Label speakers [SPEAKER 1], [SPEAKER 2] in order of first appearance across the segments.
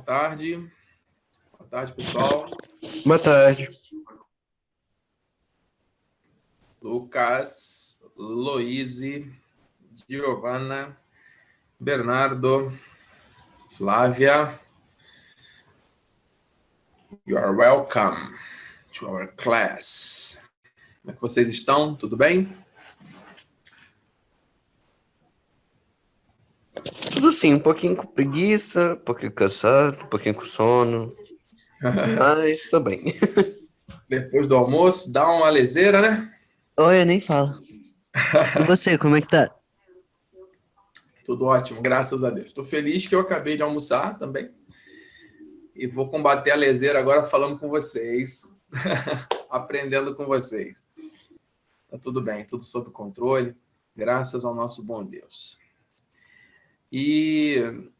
[SPEAKER 1] tarde. Boa tarde, pessoal.
[SPEAKER 2] Boa tarde.
[SPEAKER 1] Lucas, Loise, Giovana, Bernardo, Flávia. You are welcome to our class. Como é que vocês estão? Tudo bem?
[SPEAKER 2] Tudo sim, um pouquinho com preguiça, um pouquinho cansado, um pouquinho com sono. Mas tô bem.
[SPEAKER 1] Depois do almoço, dá uma leseira, né?
[SPEAKER 3] Oi, nem fala. E você, como é que tá?
[SPEAKER 1] Tudo ótimo, graças a Deus. Estou feliz que eu acabei de almoçar também. E vou combater a leseira agora falando com vocês, aprendendo com vocês. Tá tudo bem, tudo sob controle, graças ao nosso bom Deus. E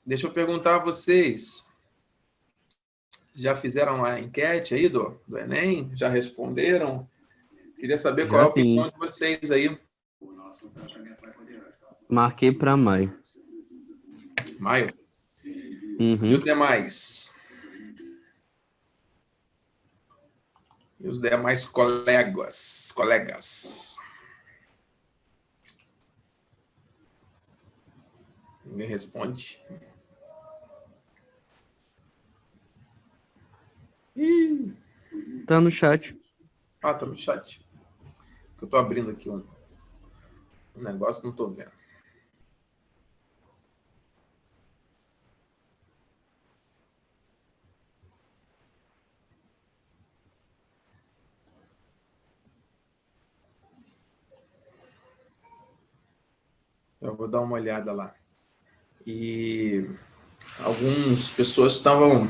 [SPEAKER 1] deixa eu perguntar a vocês, já fizeram a enquete aí do Enem? Já responderam? Queria saber qual é
[SPEAKER 3] Já
[SPEAKER 1] a opinião
[SPEAKER 3] sim.
[SPEAKER 1] de vocês aí.
[SPEAKER 3] Marquei pra maio.
[SPEAKER 1] Maio?
[SPEAKER 3] Uhum.
[SPEAKER 1] E os demais? E os demais colegas? Ninguém responde. Ih,
[SPEAKER 3] Tá no chat.
[SPEAKER 1] tá no chat. Eu tô abrindo aqui um negócio, não tô vendo. Eu vou dar uma olhada lá. E algumas pessoas estavam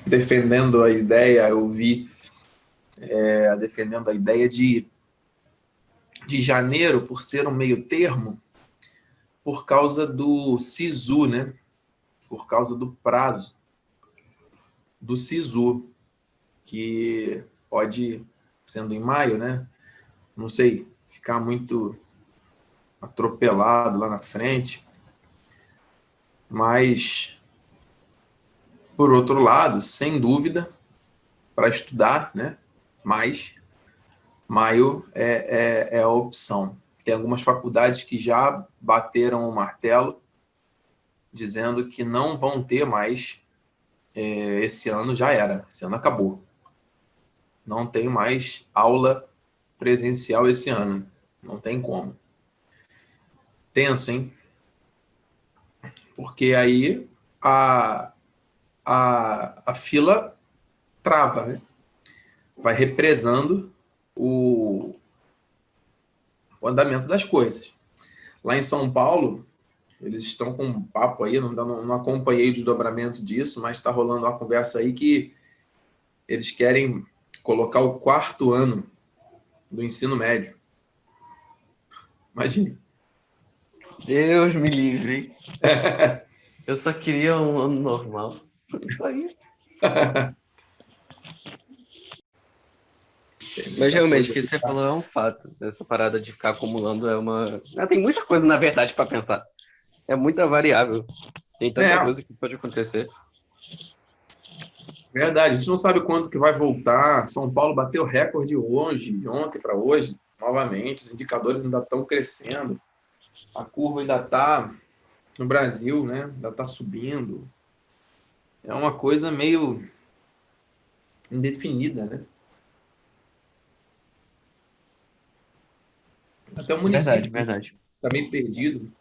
[SPEAKER 1] defendendo a ideia, eu vi defendendo a ideia de janeiro, por ser um meio termo, por causa do SISU, né? Por causa do prazo do SISU, que pode, sendo em maio, né? Não sei, ficar muito atropelado lá na frente. Mas, por outro lado, sem dúvida, para estudar, né? Mais, maio é a opção. Tem algumas faculdades que já bateram o martelo, dizendo que não vão ter mais, esse ano já era, esse ano acabou. Não tem mais aula presencial esse ano, não tem como. Tenso, hein? Porque aí a fila trava, né? Vai represando o andamento das coisas. Lá em São Paulo, eles estão com um papo aí, não acompanhei o desdobramento disso, mas está rolando uma conversa aí que eles querem colocar o 4º ano do ensino médio. Imagine.
[SPEAKER 2] Deus me livre. Eu só queria um ano normal. Só isso. Mas realmente, o que você falou é um fato. Essa parada de ficar acumulando é uma... tem muita coisa, na verdade, para pensar. É muita variável. Tem tanta coisa que pode acontecer.
[SPEAKER 1] Verdade, a gente não sabe quando que vai voltar. São Paulo bateu recorde hoje, de ontem para hoje, novamente. Os indicadores ainda estão crescendo. A curva ainda está, no Brasil, né? Ainda está subindo. É uma coisa meio indefinida, né? Até o município
[SPEAKER 2] Verdade.
[SPEAKER 1] está meio perdido.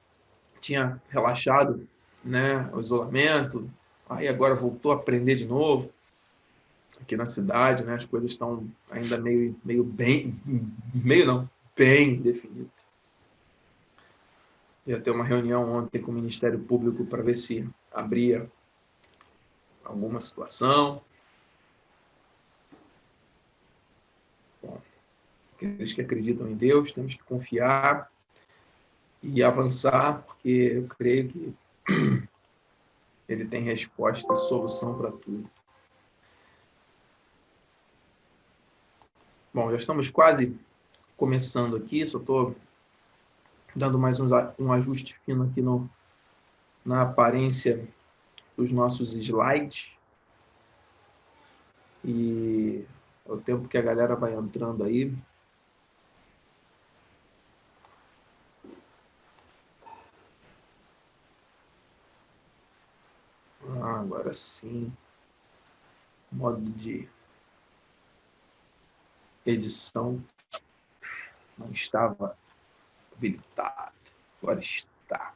[SPEAKER 1] Tinha relaxado, né, o isolamento. Aí agora voltou a aprender de novo. Aqui na cidade, né, as coisas estão ainda bem definidas. Ia ter uma reunião ontem com o Ministério Público para ver se abria alguma situação. Bom, aqueles que acreditam em Deus, temos que confiar e avançar, porque eu creio que Ele tem resposta e solução para tudo. Bom, já estamos quase começando aqui, só estou dando mais um ajuste fino aqui na aparência os nossos slides. E é o tempo que a galera vai entrando aí. Agora sim. Modo de edição não estava habilitado. Agora está.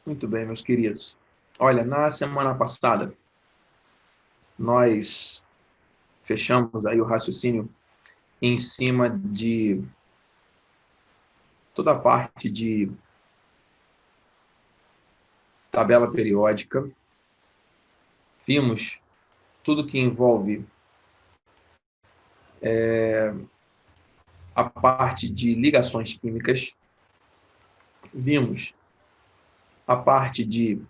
[SPEAKER 1] Muito bem, meus queridos. Olha, na semana passada, nós fechamos aí o raciocínio em cima de toda a parte de tabela periódica. Vimos tudo que envolve a parte de ligações químicas. Vimos a parte de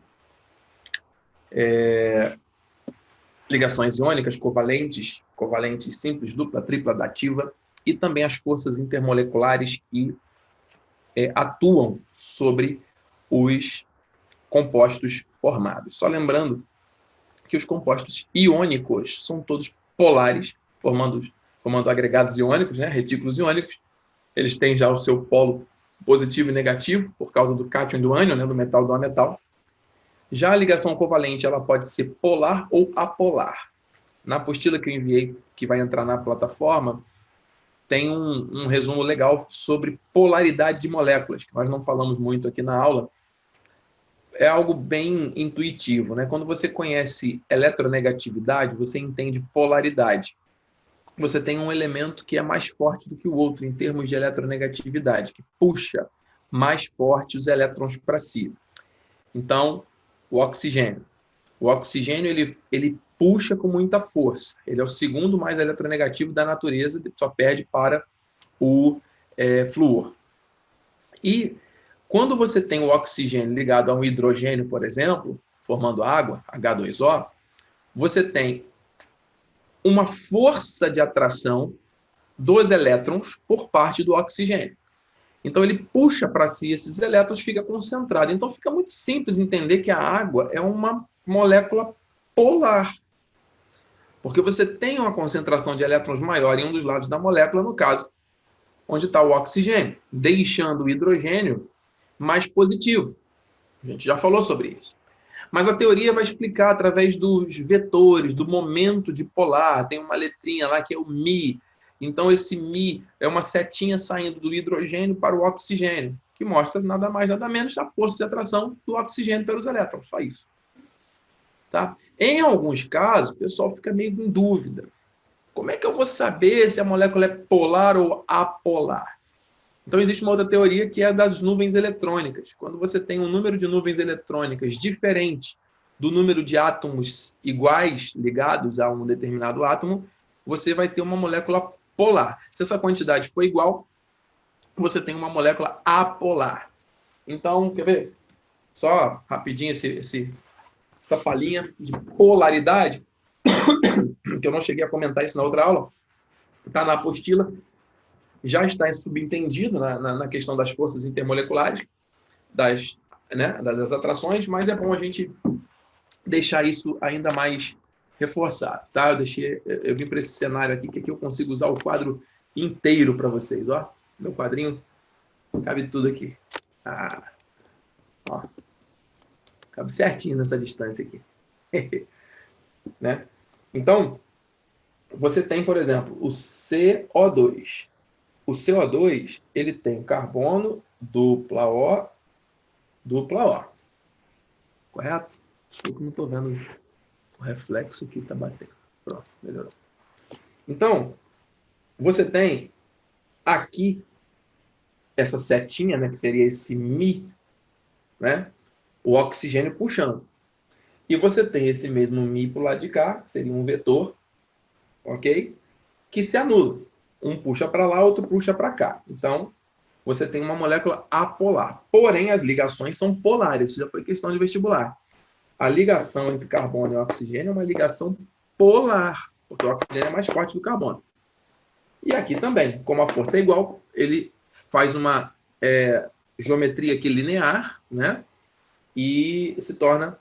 [SPEAKER 1] ligações iônicas covalentes, covalentes simples, dupla, tripla, dativa, e também as forças intermoleculares que atuam sobre os compostos formados. Só lembrando que os compostos iônicos são todos polares, formando agregados iônicos, né, retículos iônicos. Eles têm já o seu polo positivo e negativo, por causa do cátion e do ânion, né, do metal do ametal. Já a ligação covalente ela pode ser polar ou apolar. Na apostila que eu enviei, que vai entrar na plataforma, tem um resumo legal sobre polaridade de moléculas, que nós não falamos muito aqui na aula. É algo bem intuitivo, né? Quando você conhece eletronegatividade, você entende polaridade. Você tem um elemento que é mais forte do que o outro em termos de eletronegatividade, que puxa mais forte os elétrons para si. Então, o oxigênio. O oxigênio ele puxa com muita força. Ele é o segundo mais eletronegativo da natureza, só perde para o flúor. E quando você tem o oxigênio ligado a um hidrogênio, por exemplo, formando água, H2O, você tem uma força de atração dos elétrons por parte do oxigênio. Então, ele puxa para si esses elétrons, fica concentrado. Então, fica muito simples entender que a água é uma molécula polar. Porque você tem uma concentração de elétrons maior em um dos lados da molécula, no caso, onde está o oxigênio, deixando o hidrogênio mais positivo. A gente já falou sobre isso. Mas a teoria vai explicar através dos vetores, do momento de polar. Tem uma letrinha lá que é o μ. Então, esse μ é uma setinha saindo do hidrogênio para o oxigênio, que mostra nada mais, nada menos a força de atração do oxigênio pelos elétrons. Só isso. Tá? Em alguns casos, o pessoal fica meio em dúvida. Como é que eu vou saber se a molécula é polar ou apolar? Então, existe uma outra teoria que é a das nuvens eletrônicas. Quando você tem um número de nuvens eletrônicas diferente do número de átomos iguais ligados a um determinado átomo, você vai ter uma molécula polar. Se essa quantidade for igual, você tem uma molécula apolar. Então, quer ver? Só rapidinho essa palhinha de polaridade, que eu não cheguei a comentar isso na outra aula, está na apostila, já está subentendido na questão das forças intermoleculares, das atrações, mas é bom a gente deixar isso ainda mais reforçado. Tá? Eu vim para esse cenário aqui, que aqui eu consigo usar o quadro inteiro para vocês. Ó. Meu quadrinho cabe tudo aqui. Ó. Cabe certinho nessa distância aqui. Né? Então, você tem, por exemplo, o CO2. O CO2 ele tem carbono, dupla O. Correto? Eu não estou vendo o reflexo que está batendo. Pronto, melhorou. Então, você tem aqui essa setinha, né, que seria esse Mi, né, o oxigênio puxando. E você tem esse mesmo Mi para o lado de cá, que seria um vetor, ok? Que se anula. Um puxa para lá, outro puxa para cá. Então, você tem uma molécula apolar. Porém, as ligações são polares. Isso já foi questão de vestibular. A ligação entre carbono e oxigênio é uma ligação polar, porque o oxigênio é mais forte do carbono. E aqui também, como a força é igual, ele faz uma geometria aqui linear, né? E se torna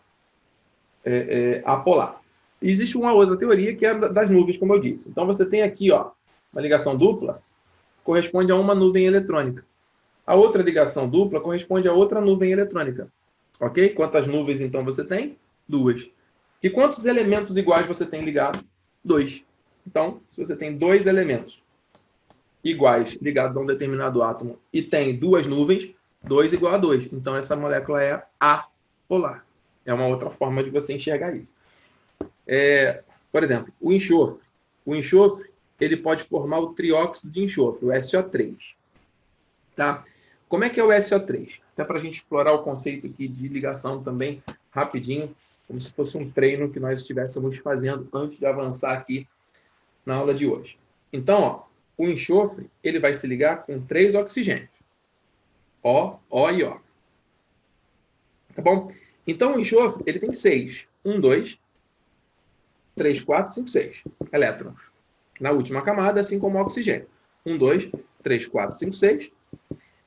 [SPEAKER 1] apolar. Existe uma outra teoria que é das nuvens, como eu disse. Então, você tem aqui, ó, uma ligação dupla, corresponde a uma nuvem eletrônica. A outra ligação dupla corresponde a outra nuvem eletrônica. Ok? Quantas nuvens, então, você tem? 2. E quantos elementos iguais você tem ligado? 2. Então, se você tem 2 elementos iguais ligados a um determinado átomo e tem 2 nuvens, 2 igual a 2. Então, essa molécula é apolar. É uma outra forma de você enxergar isso. Por exemplo, o enxofre. O enxofre, ele pode formar o trióxido de enxofre, o SO3. Tá? Como é que é o SO3? Até para a gente explorar o conceito aqui de ligação também, rapidinho, como se fosse um treino que nós estivéssemos fazendo antes de avançar aqui na aula de hoje. Então, ó, o enxofre, ele vai se ligar com 3 oxigênios. O e O. Tá bom? Então, o enxofre, ele tem 6. 1, 2, 3, 4, 5, 6 elétrons. Na última camada, assim como o oxigênio. 1, 2, 3, 4, 5, 6.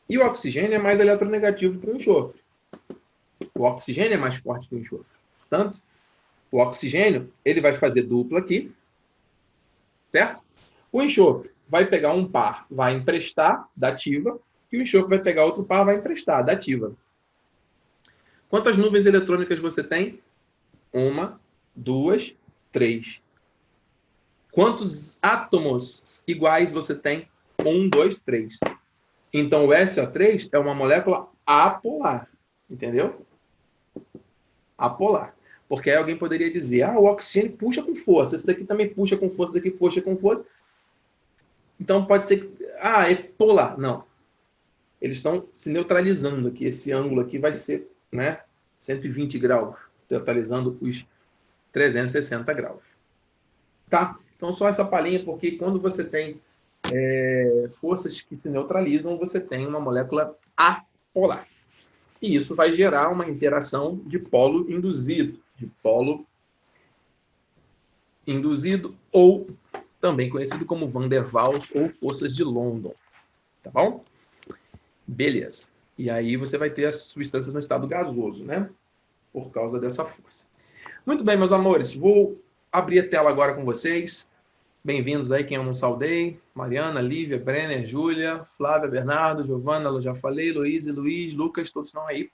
[SPEAKER 1] E o oxigênio é mais eletronegativo que o enxofre. O oxigênio é mais forte que o enxofre. Portanto, o oxigênio, ele vai fazer dupla aqui, certo? O enxofre vai pegar um par, vai emprestar, dativa, e o enxofre vai pegar outro par, vai emprestar, dativa. Quantas nuvens eletrônicas você tem? 1, 2, 3. Quantos átomos iguais você tem? 1, 2, 3. Então, o SO3 é uma molécula apolar. Entendeu? Apolar. Porque aí alguém poderia dizer, o oxigênio puxa com força, esse daqui também puxa com força, esse daqui puxa com força. Então, pode ser que... é polar. Não. Eles estão se neutralizando aqui. Esse ângulo aqui vai ser, né, 120 graus, totalizando os 360 graus. Tá? Então, só essa palhinha, porque quando você tem forças que se neutralizam, você tem uma molécula apolar. E isso vai gerar uma interação de polo induzido. De polo induzido, ou também conhecido como Van der Waals ou forças de London. Tá bom? Beleza. E aí você vai ter as substâncias no estado gasoso, né? Por causa dessa força. Muito bem, meus amores. Vou abrir a tela agora com vocês. Bem-vindos aí, quem eu não saudei. Mariana, Lívia, Brenner, Júlia, Flávia, Bernardo, Giovana, eu já falei, Luiz, Lucas, todos estão aí.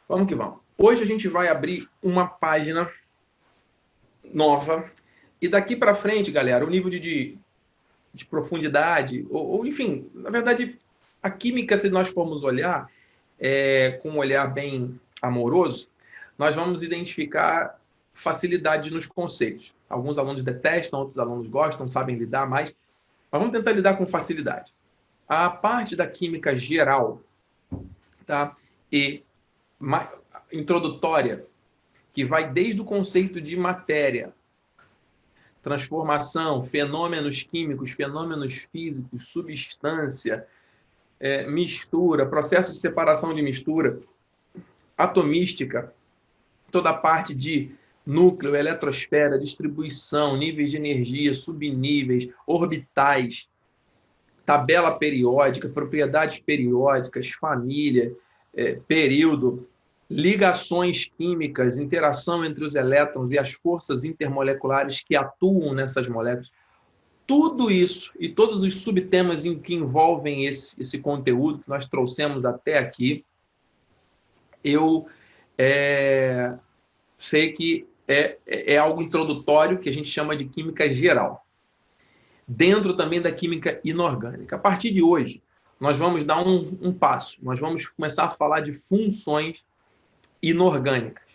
[SPEAKER 1] Vamos que vamos. Hoje a gente vai abrir uma página nova. E daqui para frente, galera, o nível de profundidade, ou enfim, na verdade, a química, se nós formos olhar com um olhar bem amoroso, nós vamos identificar facilidade nos conceitos. Alguns alunos detestam, outros alunos gostam, sabem lidar mais, mas vamos tentar lidar com facilidade. A parte da química geral, tá? E introdutória, que vai desde o conceito de matéria, transformação, fenômenos químicos, fenômenos físicos, substância, mistura, processo de separação de mistura, atomística, toda a parte de núcleo, eletrosfera, distribuição, níveis de energia, subníveis, orbitais, tabela periódica, propriedades periódicas, família, período, ligações químicas, interação entre os elétrons e as forças intermoleculares que atuam nessas moléculas. Tudo isso e todos os subtemas que envolvem esse conteúdo que nós trouxemos até aqui, eu sei que é algo introdutório que a gente chama de química geral. Dentro também da química inorgânica. A partir de hoje, nós vamos dar um passo. Nós vamos começar a falar de funções inorgânicas.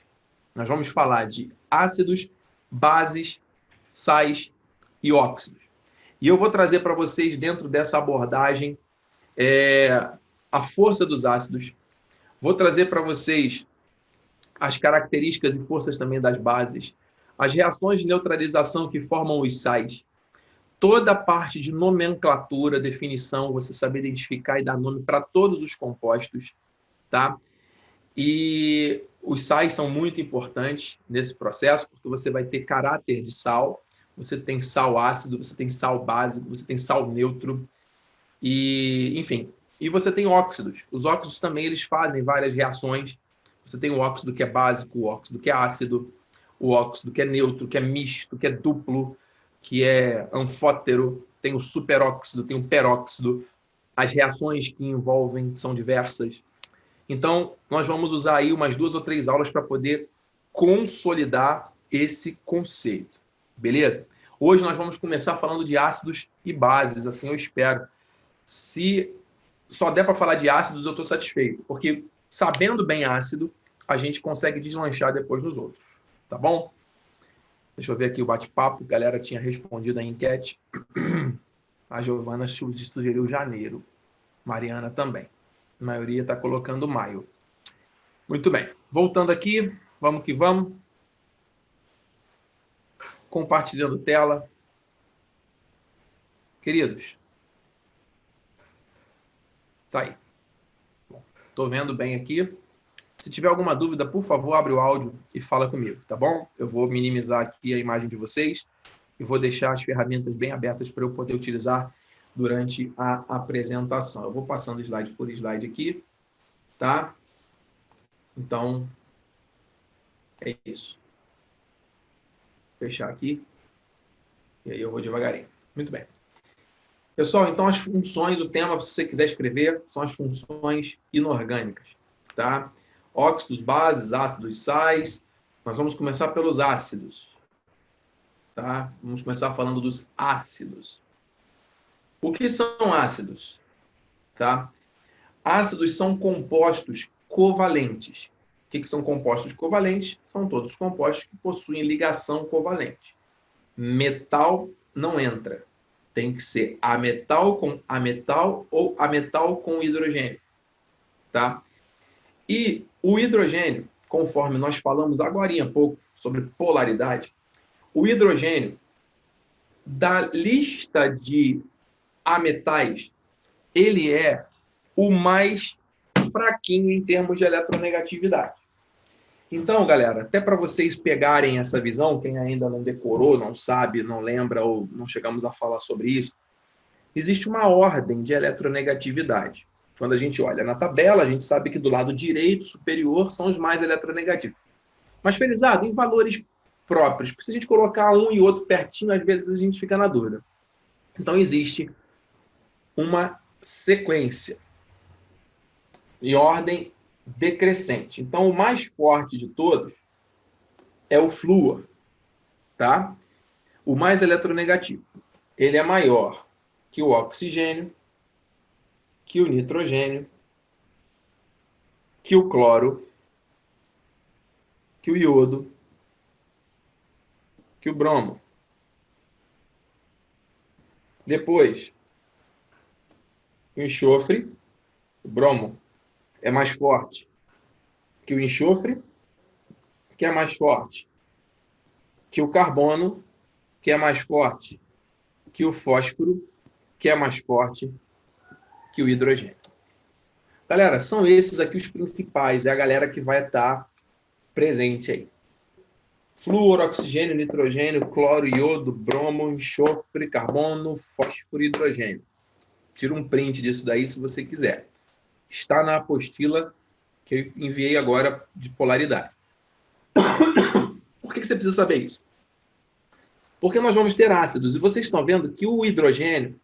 [SPEAKER 1] Nós vamos falar de ácidos, bases, sais e óxidos. E eu vou trazer para vocês, dentro dessa abordagem, a força dos ácidos. Vou trazer para vocês as características e forças também das bases, as reações de neutralização que formam os sais, toda a parte de nomenclatura, definição, você saber identificar e dar nome para todos os compostos, tá? E os sais são muito importantes nesse processo, porque você vai ter caráter de sal, você tem sal ácido, você tem sal básico, você tem sal neutro, e, enfim, E você tem óxidos. Os óxidos também eles fazem várias reações. Você tem o óxido que é básico, o óxido que é ácido, o óxido que é neutro, que é misto, que é duplo, que é anfótero, tem o superóxido, tem o peróxido. As reações que envolvem são diversas. Então, nós vamos usar aí umas 2 ou 3 aulas para poder consolidar esse conceito. Beleza? Hoje nós vamos começar falando de ácidos e bases, assim eu espero. Se só der para falar de ácidos, eu estou satisfeito, porque sabendo bem ácido, a gente consegue deslanchar depois nos outros. Tá bom? Deixa eu ver aqui o bate-papo. A galera tinha respondido a enquete. A Giovana sugeriu janeiro. Mariana também. A maioria está colocando maio. Muito bem. Voltando aqui, vamos que vamos. Compartilhando tela. Queridos. Tá aí. Estou vendo bem aqui. Se tiver alguma dúvida, por favor, abre o áudio e fala comigo, tá bom? Eu vou minimizar aqui a imagem de vocês e vou deixar as ferramentas bem abertas para eu poder utilizar durante a apresentação. Eu vou passando slide por slide aqui, tá? Então, é isso. Vou fechar aqui. E aí eu vou devagarinho. Muito bem. Pessoal, então as funções, o tema, se você quiser escrever, são as funções inorgânicas, tá? Óxidos, bases, ácidos, sais. Nós vamos começar pelos ácidos, tá? Vamos começar falando dos ácidos. O que são ácidos? Tá? Ácidos são compostos covalentes. O que são compostos covalentes? São todos os compostos que possuem ligação covalente. Metal não entra. Tem que ser ametal com ametal ou ametal com hidrogênio. Tá? E o hidrogênio, conforme nós falamos agora há pouco sobre polaridade, o hidrogênio, da lista de ametais, ele é o mais fraquinho em termos de eletronegatividade. Então, galera, até para vocês pegarem essa visão, quem ainda não decorou, não sabe, não lembra ou não chegamos a falar sobre isso, existe uma ordem de eletronegatividade. Quando a gente olha na tabela, a gente sabe que do lado direito superior são os mais eletronegativos. Mas, Felizardo, em valores próprios, porque se a gente colocar um e outro pertinho, às vezes a gente fica na dúvida. Então, existe uma sequência em ordem decrescente. Então, o mais forte de todos é o flúor, tá? O mais eletronegativo. Ele é maior que o oxigênio, que o nitrogênio, que o cloro, que o iodo, que o bromo. Depois, o enxofre, o bromo, é mais forte que o enxofre, que é mais forte que o carbono, que é mais forte que o fósforo, que é mais forte que o hidrogênio. Galera, são esses aqui os principais, é a galera que vai estar presente aí. Flúor, oxigênio, nitrogênio, cloro, iodo, bromo, enxofre, carbono, fósforo e hidrogênio. Tira um print disso daí se você quiser. Está na apostila que eu enviei agora de polaridade. Por que você precisa saber isso? Porque nós vamos ter ácidos. E vocês estão vendo que o hidrogênio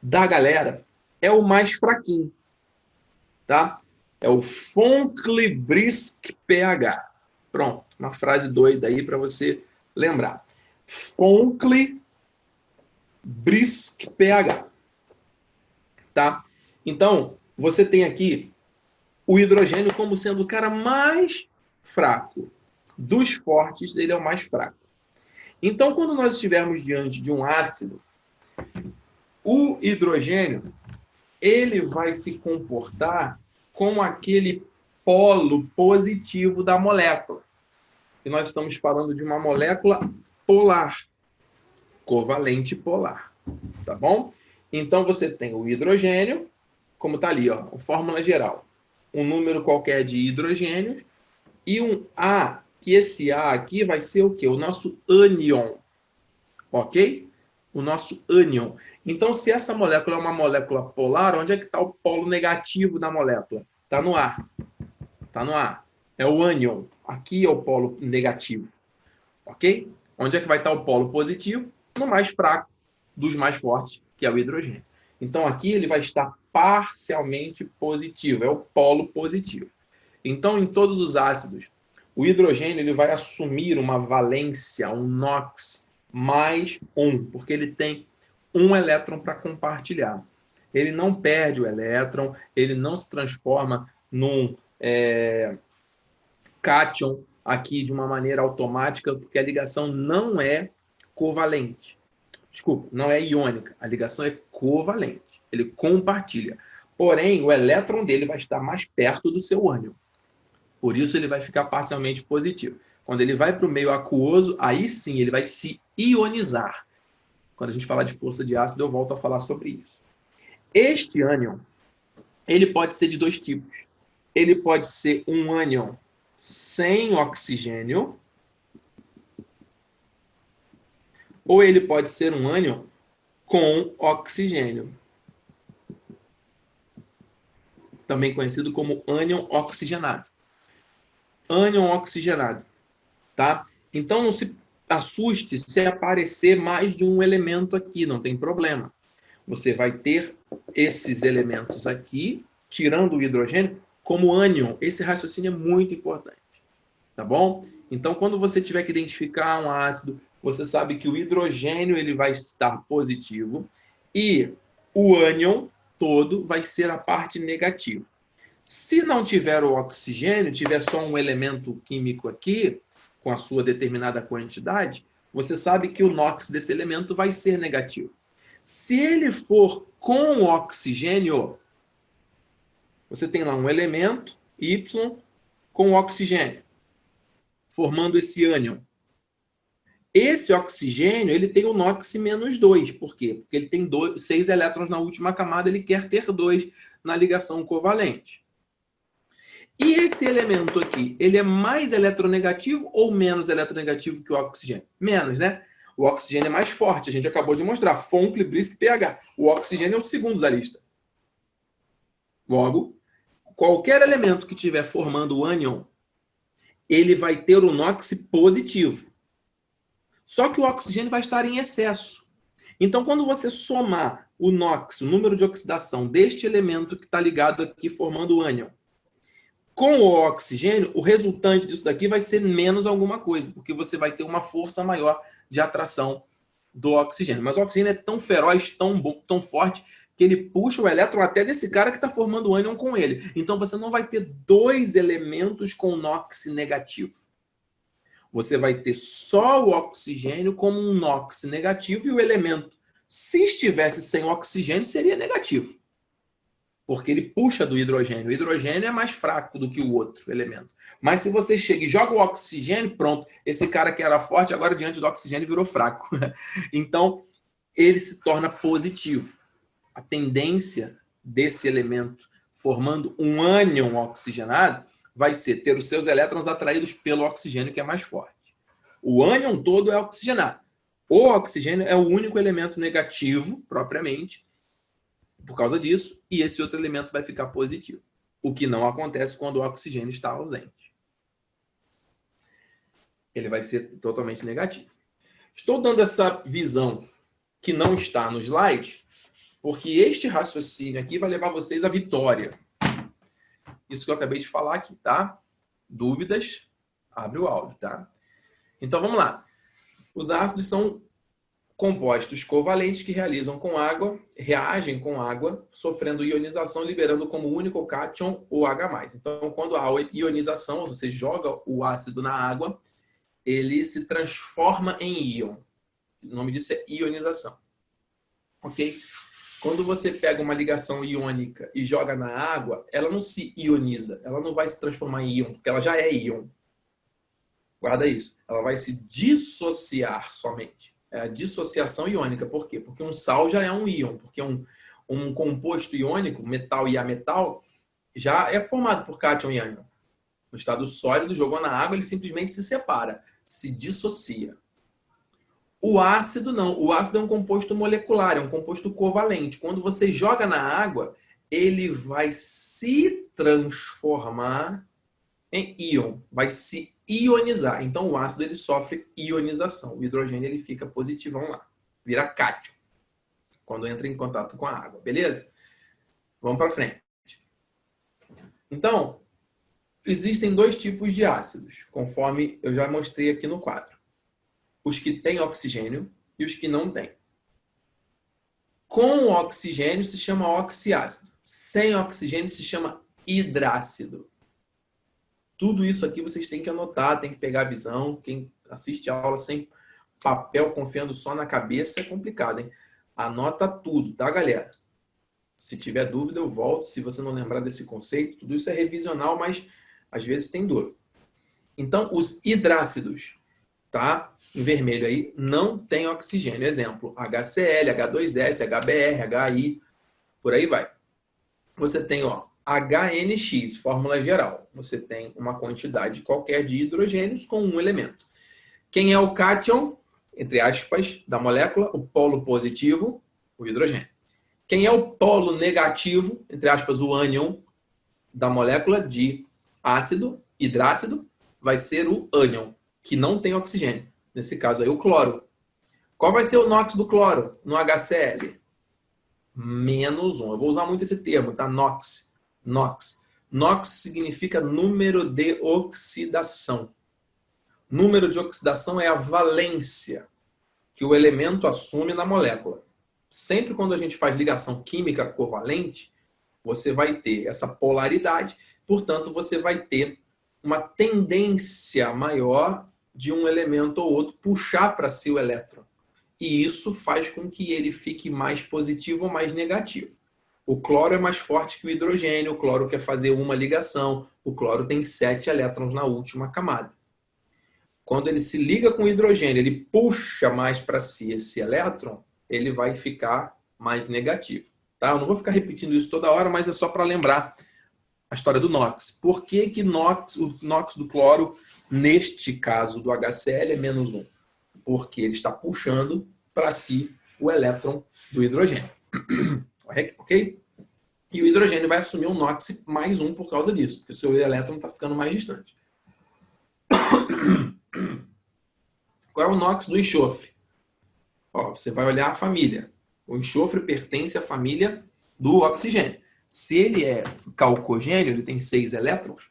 [SPEAKER 1] da galera é o mais fraquinho. Tá? É o Fonck-Brisk pH. Pronto, uma frase doida aí para você lembrar. Fonck-Brisk pH. Tá? Então, você tem aqui o hidrogênio como sendo o cara mais fraco. Dos fortes, ele é o mais fraco. Então, quando nós estivermos diante de um ácido, o hidrogênio ele vai se comportar como aquele polo positivo da molécula. E nós estamos falando de uma molécula polar, covalente polar. Tá bom? Então, você tem o hidrogênio, como está ali, ó, a fórmula geral. Um número qualquer de hidrogênio e um A, que esse A aqui vai ser o quê? O nosso ânion. Ok? o nosso ânion. Então, se essa molécula é uma molécula polar, onde é que está o polo negativo da molécula? Está no ar. Está no ar. É o ânion. Aqui é o polo negativo. Ok? Onde é que vai estar o polo positivo? No mais fraco dos mais fortes, que é o hidrogênio. Então, aqui ele vai estar parcialmente positivo. É o polo positivo. Então, em todos os ácidos, o hidrogênio ele vai assumir uma valência, um NOx, mais 1, porque ele tem um elétron para compartilhar. Ele não perde o elétron, ele não se transforma num cátion aqui de uma maneira automática, porque a ligação não é covalente. Desculpa, não é iônica, a ligação é covalente. Ele compartilha. Porém, o elétron dele vai estar mais perto do seu ânion. Por isso ele vai ficar parcialmente positivo. Quando ele vai para o meio aquoso, aí sim ele vai se ionizar. Quando a gente falar de força de ácido, eu volto a falar sobre isso. Este ânion, ele pode ser de dois tipos. Ele pode ser um ânion sem oxigênio, ou ele pode ser um ânion com oxigênio. Também conhecido como ânion oxigenado. Ânion oxigenado, tá? Então não se assuste se aparecer mais de um elemento aqui, não tem problema. Você vai ter esses elementos aqui, tirando o hidrogênio, como ânion. Esse raciocínio é muito importante, tá bom? Então, quando você tiver que identificar um ácido, você sabe que o hidrogênio ele vai estar positivo e o ânion todo vai ser a parte negativa. Se não tiver o oxigênio, tiver só um elemento químico aqui, com a sua determinada quantidade, você sabe que o NOx desse elemento vai ser negativo. Se ele for com oxigênio, você tem lá um elemento, Y, com oxigênio, formando esse ânion. Esse oxigênio ele tem o NOx menos 2. Por quê? Porque ele tem 6 elétrons na última camada, ele quer ter 2 na ligação covalente. E esse elemento aqui, ele é mais eletronegativo ou menos eletronegativo que o oxigênio? Menos, né? O oxigênio é mais forte, a gente acabou de mostrar. Fonckel, Brisk, pH. O oxigênio é o segundo da lista. Logo, qualquer elemento que estiver formando o ânion, ele vai ter o NOx positivo. Só que o oxigênio vai estar em excesso. Então, quando você somar o NOx, o número de oxidação deste elemento que está ligado aqui formando o ânion, com o oxigênio, o resultante disso daqui vai ser menos alguma coisa, porque você vai ter uma força maior de atração do oxigênio. Mas o oxigênio é tão feroz, tão bom, tão forte, que ele puxa o elétron até desse cara que está formando o ânion com ele. Então você não vai ter dois elementos com NOx negativo. Você vai ter só o oxigênio como um NOx negativo e o elemento, se estivesse sem oxigênio, seria negativo. Porque ele puxa do hidrogênio. O hidrogênio é mais fraco do que o outro elemento. Mas se você chega e joga o oxigênio, pronto, esse cara que era forte, agora diante do oxigênio virou fraco. Então, ele se torna positivo. A tendência desse elemento formando um ânion oxigenado vai ser ter os seus elétrons atraídos pelo oxigênio, que é mais forte. O ânion todo é oxigenado. O oxigênio é o único elemento negativo, propriamente, por causa disso, e esse outro elemento vai ficar positivo. O que não acontece quando o oxigênio está ausente. Ele vai ser totalmente negativo. Estou dando essa visão que não está no slide, porque este raciocínio aqui vai levar vocês à vitória. Isso que eu acabei de falar aqui, tá? Dúvidas? Abre o áudio, tá? Então, vamos lá. Os ácidos são compostos covalentes que reagem com água, sofrendo ionização, liberando como único cátion o H+. Então, quando há ionização, você joga o ácido na água, ele se transforma em íon. O nome disso é ionização. Ok? Quando você pega uma ligação iônica e joga na água, ela não se ioniza, ela não vai se transformar em íon, porque ela já é íon. Guarda isso. Ela vai se dissociar somente. É a dissociação iônica. Por quê? Porque um sal já é um íon. Porque um composto iônico, metal e ametal, já é formado por cátion e ânion. No estado sólido, jogou na água, ele simplesmente se separa, se dissocia. O ácido não. O ácido é um composto molecular, é um composto covalente. Quando você joga na água, ele vai se transformar em íon, vai se ionizar. Então o ácido ele sofre ionização. O hidrogênio ele fica positivão lá, vira cátion quando entra em contato com a água, beleza? Vamos para frente. Então, existem dois tipos de ácidos, conforme eu já mostrei aqui no quadro. Os que têm oxigênio e os que não têm. Com oxigênio se chama oxiácido. Sem oxigênio se chama hidrácido. Tudo isso aqui vocês têm que anotar, tem que pegar a visão. Quem assiste a aula sem papel, confiando só na cabeça, é complicado, hein? Anota tudo, tá, galera? Se tiver dúvida, eu volto. Se você não lembrar desse conceito, tudo isso é revisional, mas às vezes tem dúvida. Então, os hidrácidos, tá? Em vermelho aí, não tem oxigênio. Exemplo, HCl, H2S, HBr, HI, por aí vai. Você tem, ó, HNX, fórmula geral. Você tem uma quantidade qualquer de hidrogênios com um elemento. Quem é o cátion, entre aspas, da molécula? O polo positivo, o hidrogênio. Quem é o polo negativo, entre aspas, o ânion, da molécula de ácido, hidrácido, vai ser o ânion, que não tem oxigênio. Nesse caso aí, o cloro. Qual vai ser o NOx do cloro no HCl? -1. Eu vou usar muito esse termo, tá? NOx. NOx. NOx significa número de oxidação. Número de oxidação é a valência que o elemento assume na molécula. Sempre quando a gente faz ligação química covalente, você vai ter essa polaridade, portanto, você vai ter uma tendência maior de um elemento ou outro puxar para si o elétron. E isso faz com que ele fique mais positivo ou mais negativo. O cloro é mais forte que o hidrogênio, o cloro quer fazer uma ligação, o cloro tem 7 elétrons na última camada. Quando ele se liga com o hidrogênio, ele puxa mais para si esse elétron, ele vai ficar mais negativo. Tá? Eu não vou ficar repetindo isso toda hora, mas é só para lembrar a história do NOx. Por que que o NOx do cloro, neste caso do HCl, é -1? Porque ele está puxando para si o elétron do hidrogênio. Ok? E o hidrogênio vai assumir um NOx +1 por causa disso, porque o seu elétron está ficando mais distante. Qual é o NOx do enxofre? Ó, você vai olhar a família. O enxofre pertence à família do oxigênio. Se ele é calcogênio, ele tem 6 elétrons,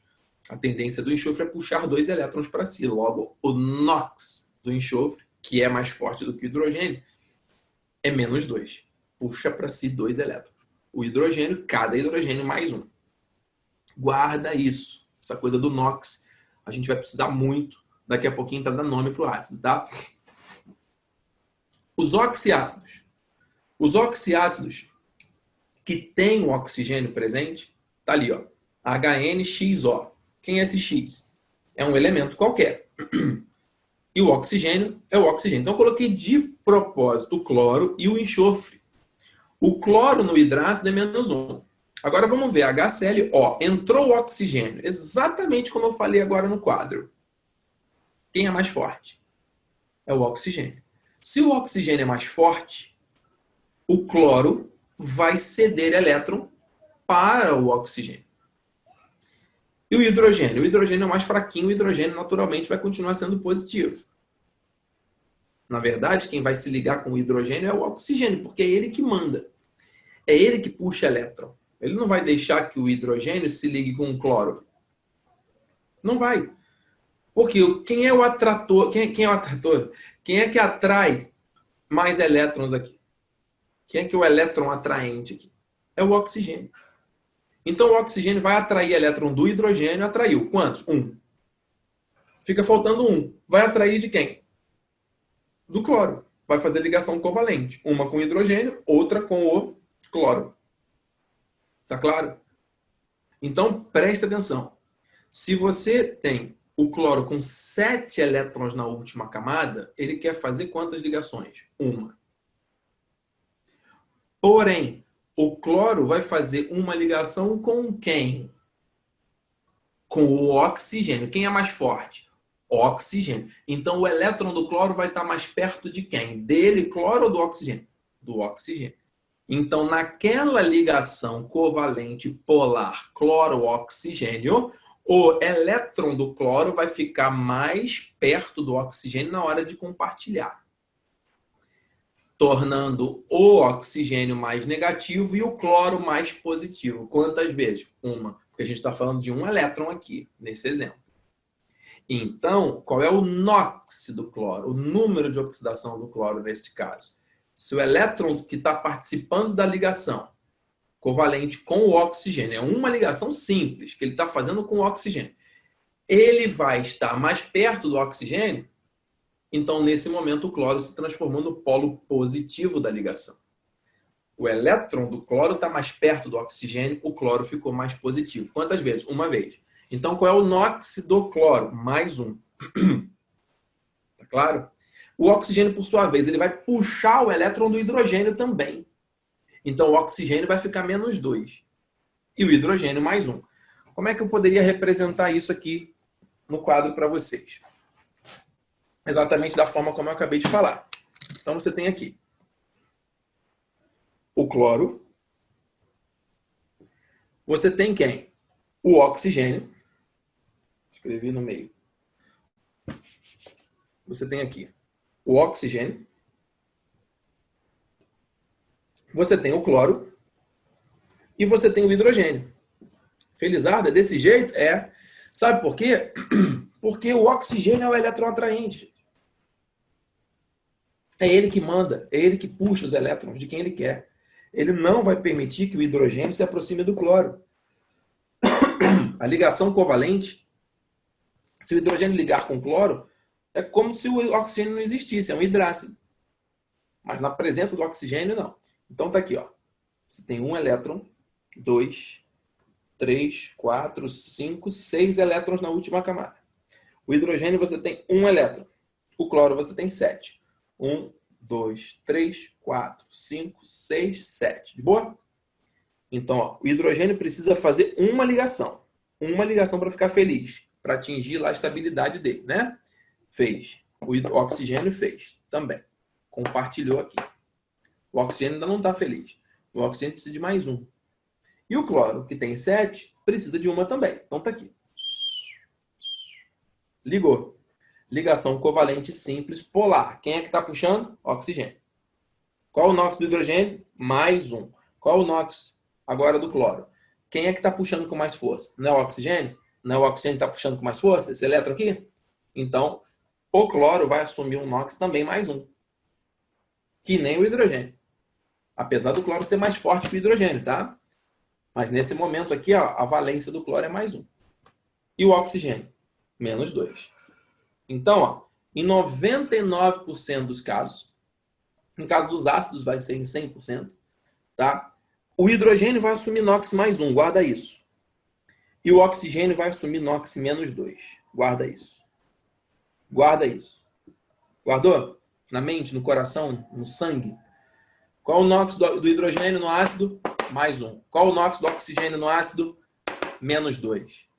[SPEAKER 1] a tendência do enxofre é puxar 2 elétrons para si. Logo, o NOx do enxofre, que é mais forte do que o hidrogênio, é -2. Puxa para si 2 elétrons. O hidrogênio, cada hidrogênio +1. Guarda isso. Essa coisa do NOx, a gente vai precisar muito daqui a pouquinho para dar nome para o ácido, tá? Os oxiácidos. Os oxiácidos que têm o oxigênio presente, tá ali, ó. HNXO. Quem é esse X? É um elemento qualquer. E o oxigênio é o oxigênio. Então eu coloquei de propósito o cloro e o enxofre. O cloro no hidrácido é -1. Agora vamos ver, HCl, ó, entrou o oxigênio, exatamente como eu falei agora no quadro. Quem é mais forte? É o oxigênio. Se o oxigênio é mais forte, o cloro vai ceder elétron para o oxigênio. E o hidrogênio? O hidrogênio é mais fraquinho, o hidrogênio naturalmente vai continuar sendo positivo. Na verdade, quem vai se ligar com o hidrogênio é o oxigênio, porque é ele que manda. É ele que puxa elétron. Ele não vai deixar que o hidrogênio se ligue com o cloro. Não vai. Porque quem é o atrator? Quem é o atrator? Quem é que atrai mais elétrons aqui? Quem é que é o elétron atraente aqui? É o oxigênio. Então o oxigênio vai atrair elétron do hidrogênio. Atraiu quantos? 1. Fica faltando 1. Vai atrair de quem? Do cloro. Vai fazer ligação covalente. Uma com o hidrogênio, outra com o cloro. Tá claro? Então preste atenção. Se você tem o cloro com 7 elétrons na última camada, ele quer fazer quantas ligações? 1. Porém, o cloro vai fazer uma ligação com quem? Com o oxigênio. Quem é mais forte? Oxigênio. Então, o elétron do cloro vai estar mais perto de quem? Dele, cloro, ou do oxigênio? Do oxigênio. Então, naquela ligação covalente polar cloro-oxigênio, o elétron do cloro vai ficar mais perto do oxigênio na hora de compartilhar, tornando o oxigênio mais negativo e o cloro mais positivo. Quantas vezes? Uma. Porque a gente está falando de um elétron aqui, nesse exemplo. Então, qual é o NOx do cloro? O número de oxidação do cloro nesse caso? Se o elétron que está participando da ligação covalente com o oxigênio, é uma ligação simples que ele está fazendo com o oxigênio, ele vai estar mais perto do oxigênio, então nesse momento o cloro se transformou no polo positivo da ligação. O elétron do cloro está mais perto do oxigênio, o cloro ficou mais positivo. Quantas vezes? Uma vez. Então qual é o NOx do cloro? Mais um. Tá claro? O oxigênio, por sua vez, ele vai puxar o elétron do hidrogênio também. Então, o oxigênio vai ficar menos 2. E o hidrogênio mais 1. Como é que eu poderia representar isso aqui no quadro para vocês? Exatamente da forma como eu acabei de falar. Então, você tem aqui o cloro. Você tem quem? O oxigênio. Escrevi no meio. Você tem aqui o oxigênio. Você tem o cloro. E você tem o hidrogênio. Felizardo, é desse jeito? É. Sabe por quê? Porque o oxigênio é o elétron atraente. É ele que manda, é ele que puxa os elétrons de quem ele quer. Ele não vai permitir que o hidrogênio se aproxime do cloro. A ligação covalente, se o hidrogênio ligar com o cloro, é como se o oxigênio não existisse, é um hidrácido. Mas na presença do oxigênio, não. Então tá aqui, ó. Você tem um elétron, 2, 3, 4, 5, 6 elétrons na última camada. O hidrogênio você tem um elétron. O cloro você tem 7. 1, 2, 3, 4, 5, 6, 7. De boa? Então, ó, o hidrogênio precisa fazer uma ligação. Uma ligação para ficar feliz. Para atingir lá a estabilidade dele, né? Fez. O oxigênio fez também. Compartilhou aqui. O oxigênio ainda não está feliz. O oxigênio precisa de mais um. E o cloro, que tem 7, precisa de uma também. Então tá aqui. Ligou. Ligação covalente simples polar. Quem é que está puxando? Oxigênio. Qual o NOx do hidrogênio? Mais um. Qual o NOx agora do cloro? Quem é que está puxando com mais força? Não é o oxigênio? Não é o oxigênio que está puxando com mais força? Esse elétron aqui? Então, o cloro vai assumir um NOx também mais um. Que nem o hidrogênio. Apesar do cloro ser mais forte que o hidrogênio, tá? Mas nesse momento aqui, ó, a valência do cloro é mais um. E o oxigênio? Menos 2. Então, ó, em 99% dos casos, no caso dos ácidos vai ser em 100%, tá? O hidrogênio vai assumir NOx mais um, guarda isso. E o oxigênio vai assumir NOx menos 2, guarda isso. Guarda isso. Guardou? Na mente, no coração, no sangue? Qual o NOx do hidrogênio no ácido? Mais um. Qual o NOx do oxigênio no ácido? Menos 2.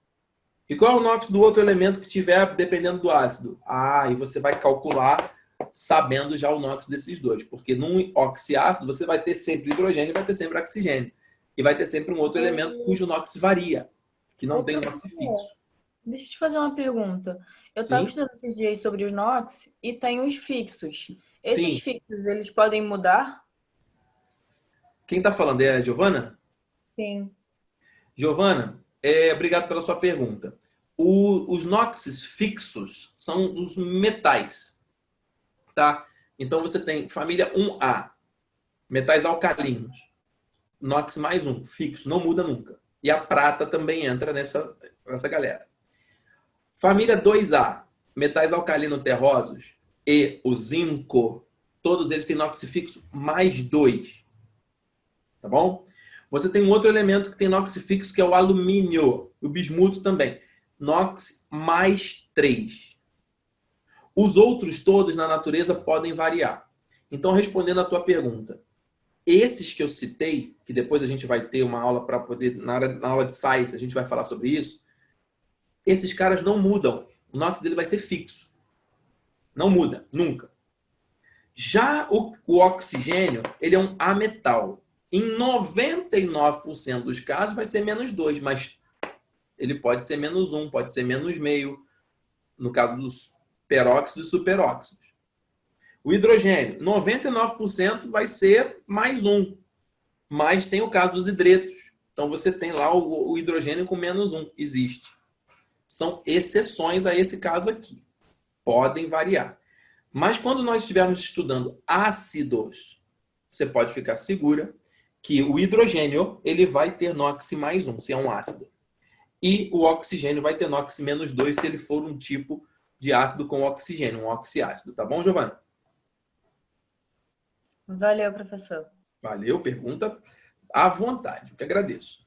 [SPEAKER 1] E qual é o NOx do outro elemento que tiver dependendo do ácido? Ah, e você vai calcular sabendo já o NOx desses dois. Porque num oxiácido você vai ter sempre hidrogênio e vai ter sempre oxigênio. E vai ter sempre um outro elemento cujo NOx varia, que não tem NOx fixo.
[SPEAKER 4] Deixa eu te fazer uma pergunta. Eu estava estudando esses dias sobre os NOx e tem os fixos. Esses fixos, eles podem mudar?
[SPEAKER 1] Quem está falando é a Giovana?
[SPEAKER 4] Sim.
[SPEAKER 1] Giovana, obrigado pela sua pergunta. Os NOxes fixos são dos metais, tá? Então você tem família 1A, metais alcalinos, NOx mais um, fixo, não muda nunca. E a prata também entra nessa galera. Família 2A, metais alcalino-terrosos e o zinco, todos eles têm NOx fixo mais 2. Tá bom? Você tem um outro elemento que tem NOx fixo, que é o alumínio. O bismuto também. NOx mais 3. Os outros todos na natureza podem variar. Então, respondendo à tua pergunta, esses que eu citei, que depois a gente vai ter uma aula para poder, na aula de SAIS, a gente vai falar sobre isso, esses caras não mudam. O NOx dele vai ser fixo. Não muda, nunca. Já o oxigênio, ele é um ametal. Em 99% dos casos vai ser -2, mas ele pode ser -1, pode ser -0,5, no caso dos peróxidos e superóxidos. O hidrogênio, 99% vai ser +1, mas tem o caso dos hidretos. Então você tem lá o hidrogênio com -1, existe. São exceções a esse caso aqui. Podem variar. Mas quando nós estivermos estudando ácidos, você pode ficar segura que o hidrogênio ele vai ter NOx +1, se é um ácido. E o oxigênio vai ter NOx -2 se ele for um tipo de ácido com oxigênio, um oxiácido. Tá bom, Giovana?
[SPEAKER 4] Valeu, professor.
[SPEAKER 1] Valeu, pergunta à vontade, eu que agradeço.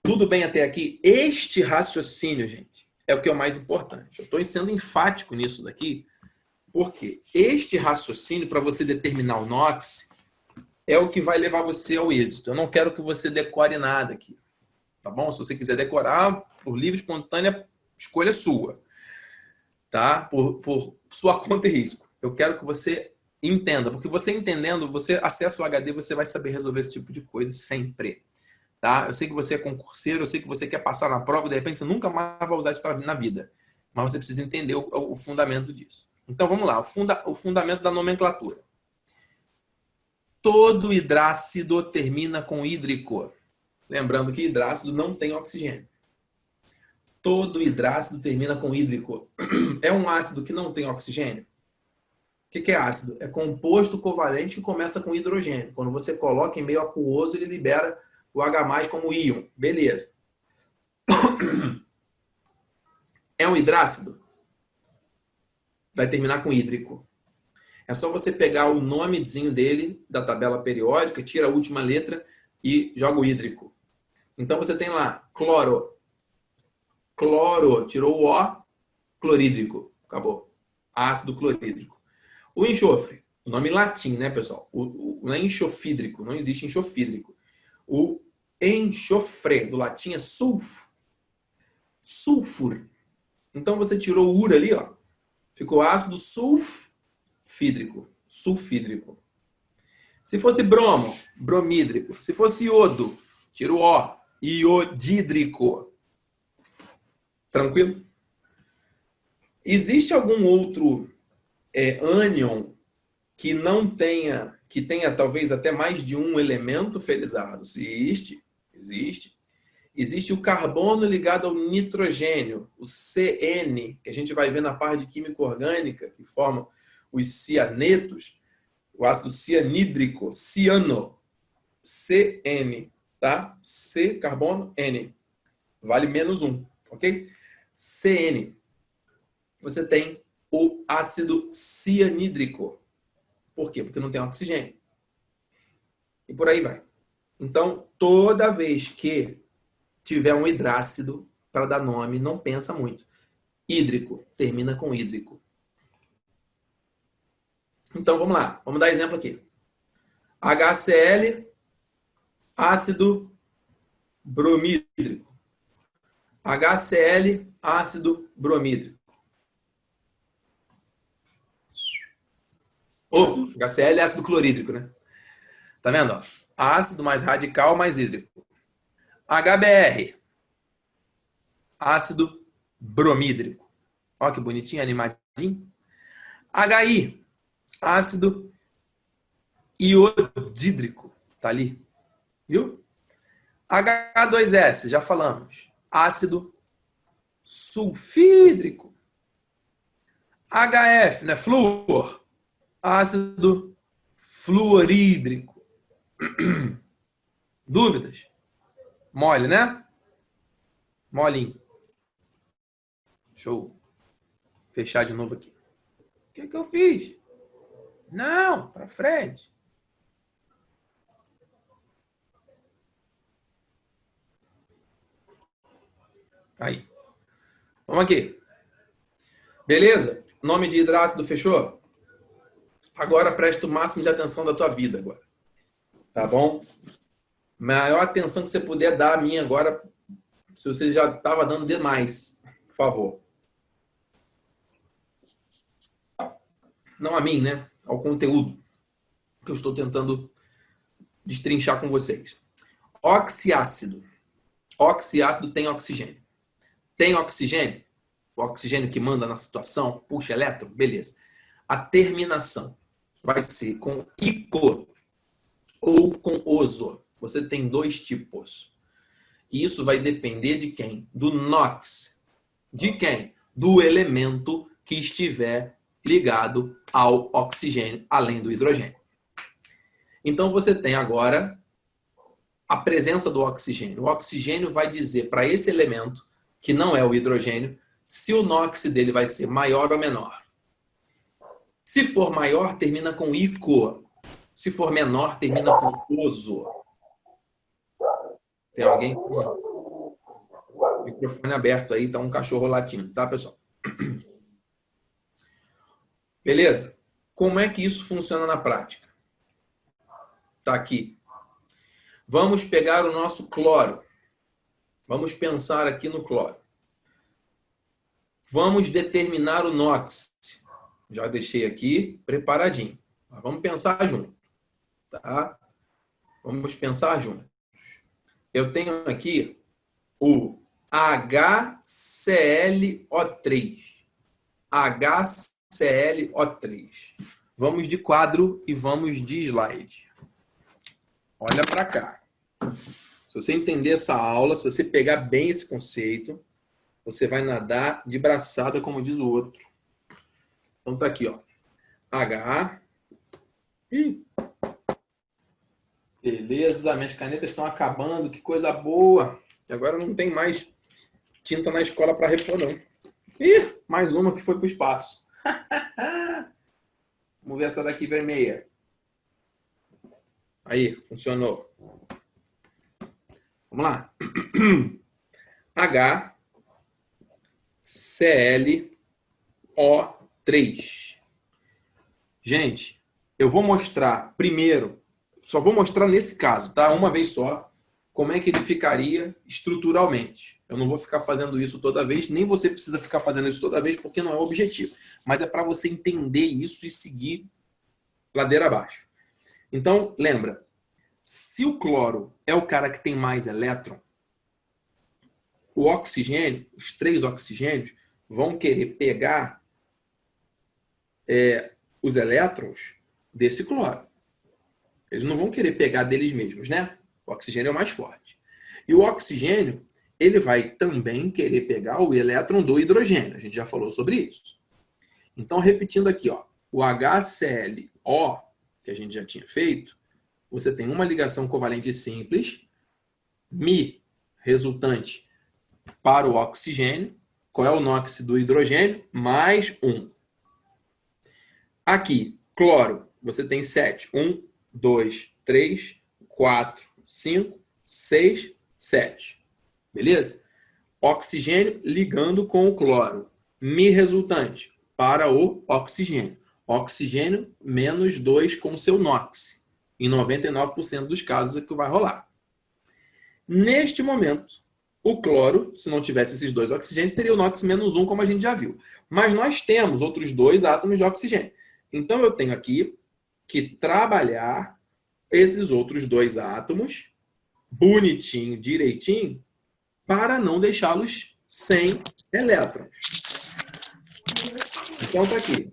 [SPEAKER 1] Tudo bem até aqui? Este raciocínio, gente, é o que é o mais importante. Eu estou sendo enfático nisso daqui, porque este raciocínio, para você determinar o NOx, é o que vai levar você ao êxito. Eu não quero que você decore nada aqui. Tá bom? Se você quiser decorar, por livre e espontânea, escolha sua. Tá? Por sua conta e risco. Eu quero que você entenda, porque você entendendo, você acessa o HD, você vai saber resolver esse tipo de coisa sempre. Tá? Eu sei que você é concurseiro, eu sei que você quer passar na prova, de repente você nunca mais vai usar isso na vida. Mas você precisa entender o fundamento disso. Então vamos lá, o fundamento da nomenclatura. Todo hidrácido termina com hídrico. Lembrando que hidrácido não tem oxigênio. Todo hidrácido termina com hídrico. É um ácido que não tem oxigênio? O que é ácido? É composto covalente que começa com hidrogênio. Quando você coloca em meio aquoso, ele libera o H+, como íon. Beleza. É um hidrácido? Vai terminar com hídrico. É só você pegar o nomezinho dele, da tabela periódica, tira a última letra e joga o hídrico. Então você tem lá cloro. Cloro, tirou o O, clorídrico. Acabou. Ácido clorídrico. O enxofre, o nome em latim, né, pessoal? Não é enxofídrico, não existe enxofídrico. O enxofre, do latim, é sulfo. Sulfur. Então você tirou o ura ali, ó. Ficou ácido sulfídrico. Sulfídrico. Se fosse bromo, bromídrico. Se fosse iodo, tira o O, iodídrico. Tranquilo? Existe algum outro ânion que não tenha, que tenha talvez até mais de um elemento, Felizardo? Existe. Existe o carbono ligado ao nitrogênio, o CN, que a gente vai ver na parte de química orgânica, que forma os cianetos, o ácido cianídrico, ciano, CN, tá? C, carbono, N. Vale -1, ok? CN. Você tem o ácido cianídrico. Por quê? Porque não tem oxigênio. E por aí vai. Então, toda vez que tiver um hidrácido, para dar nome, não pensa muito. Hídrico, termina com hídrico. Então, vamos lá. Vamos dar exemplo aqui. HCl, ácido bromídrico. HCl, ácido bromídrico. HCl é ácido clorídrico, né? Tá vendo? Ó? Ácido mais radical mais hídrico. HBr, ácido bromídrico. Ó que bonitinho, animadinho. HI, ácido iodídrico. Tá ali. Viu? H2S, já falamos. Ácido sulfídrico. HF, né? Flúor. Ácido fluorídrico. Dúvidas? Mole, né? Molinho. Show. Fechar de novo aqui. O que eu fiz? Não, para frente. Aí. Vamos aqui. Beleza? Nome de hidrácido fechou? Agora presta o máximo de atenção da tua vida agora. Tá bom? Maior atenção que você puder dar a mim agora, se você já estava dando demais, por favor. não a mim, né? Ao conteúdo que eu estou tentando destrinchar com vocês. Oxiácido. Oxiácido tem oxigênio. Tem oxigênio? O oxigênio que manda na situação, puxa elétron, beleza. A terminação vai ser com ico ou com oso. Você tem dois tipos. E isso vai depender de quem? Do NOx. De quem? Do elemento que estiver ligado ao oxigênio, além do hidrogênio. Então você tem agora a presença do oxigênio. O oxigênio vai dizer para esse elemento, que não é o hidrogênio, se o NOx dele vai ser maior ou menor. Se for maior, termina com ico. Se for menor, termina com oso. Tem alguém com o microfone aberto aí, tá um cachorro latindo, tá, pessoal? Beleza? Como é que isso funciona na prática? Tá aqui. Vamos pegar o nosso cloro. Vamos pensar aqui no cloro. Vamos determinar o NOx. Já deixei aqui preparadinho. Mas vamos pensar junto. Tá? Vamos pensar juntos. Eu tenho aqui o HClO3. HClO3. Vamos de quadro e vamos de slide. Olha para cá. Se você entender essa aula, se você pegar bem esse conceito, você vai nadar de braçada, como diz o outro. Então tá aqui, ó. H. Beleza, minhas canetas estão acabando, que coisa boa. E agora não tem mais tinta na escola para repor, não. Ih, mais uma que foi para o espaço. Vamos ver essa daqui vermelha. Aí, funcionou. Vamos lá. HClO3. Gente, eu vou mostrar primeiro, só vou mostrar nesse caso, tá? Uma vez só, como é que ele ficaria estruturalmente. Eu não vou ficar fazendo isso toda vez, nem você precisa ficar fazendo isso toda vez, porque não é o objetivo. Mas é para você entender isso e seguir ladeira abaixo. Então, lembra, se o cloro é o cara que tem mais elétron, o oxigênio, os 3 oxigênios, vão querer pegar os elétrons desse cloro. Eles não vão querer pegar deles mesmos, né? O oxigênio é o mais forte. E o oxigênio, ele vai também querer pegar o elétron do hidrogênio. A gente já falou sobre isso. Então, repetindo aqui, ó, o HClO, que a gente já tinha feito, você tem uma ligação covalente simples, Mi resultante para o oxigênio. Qual é o NOx do hidrogênio? Mais 1. Aqui, cloro, você tem 7. 1, 2, 3, 4, 5, 6, 7. Beleza? Oxigênio ligando com o cloro. Mi resultante para o oxigênio. Oxigênio menos 2 com o seu NOx. Em 99% dos casos é que vai rolar. Neste momento, o cloro, se não tivesse esses 2 oxigênios, teria o NOx menos 1, como a gente já viu. Mas nós temos outros 2 átomos de oxigênio. Então, eu tenho aqui que trabalhar esses outros 2 átomos bonitinho, direitinho, para não deixá-los sem elétrons. Então, tá aqui.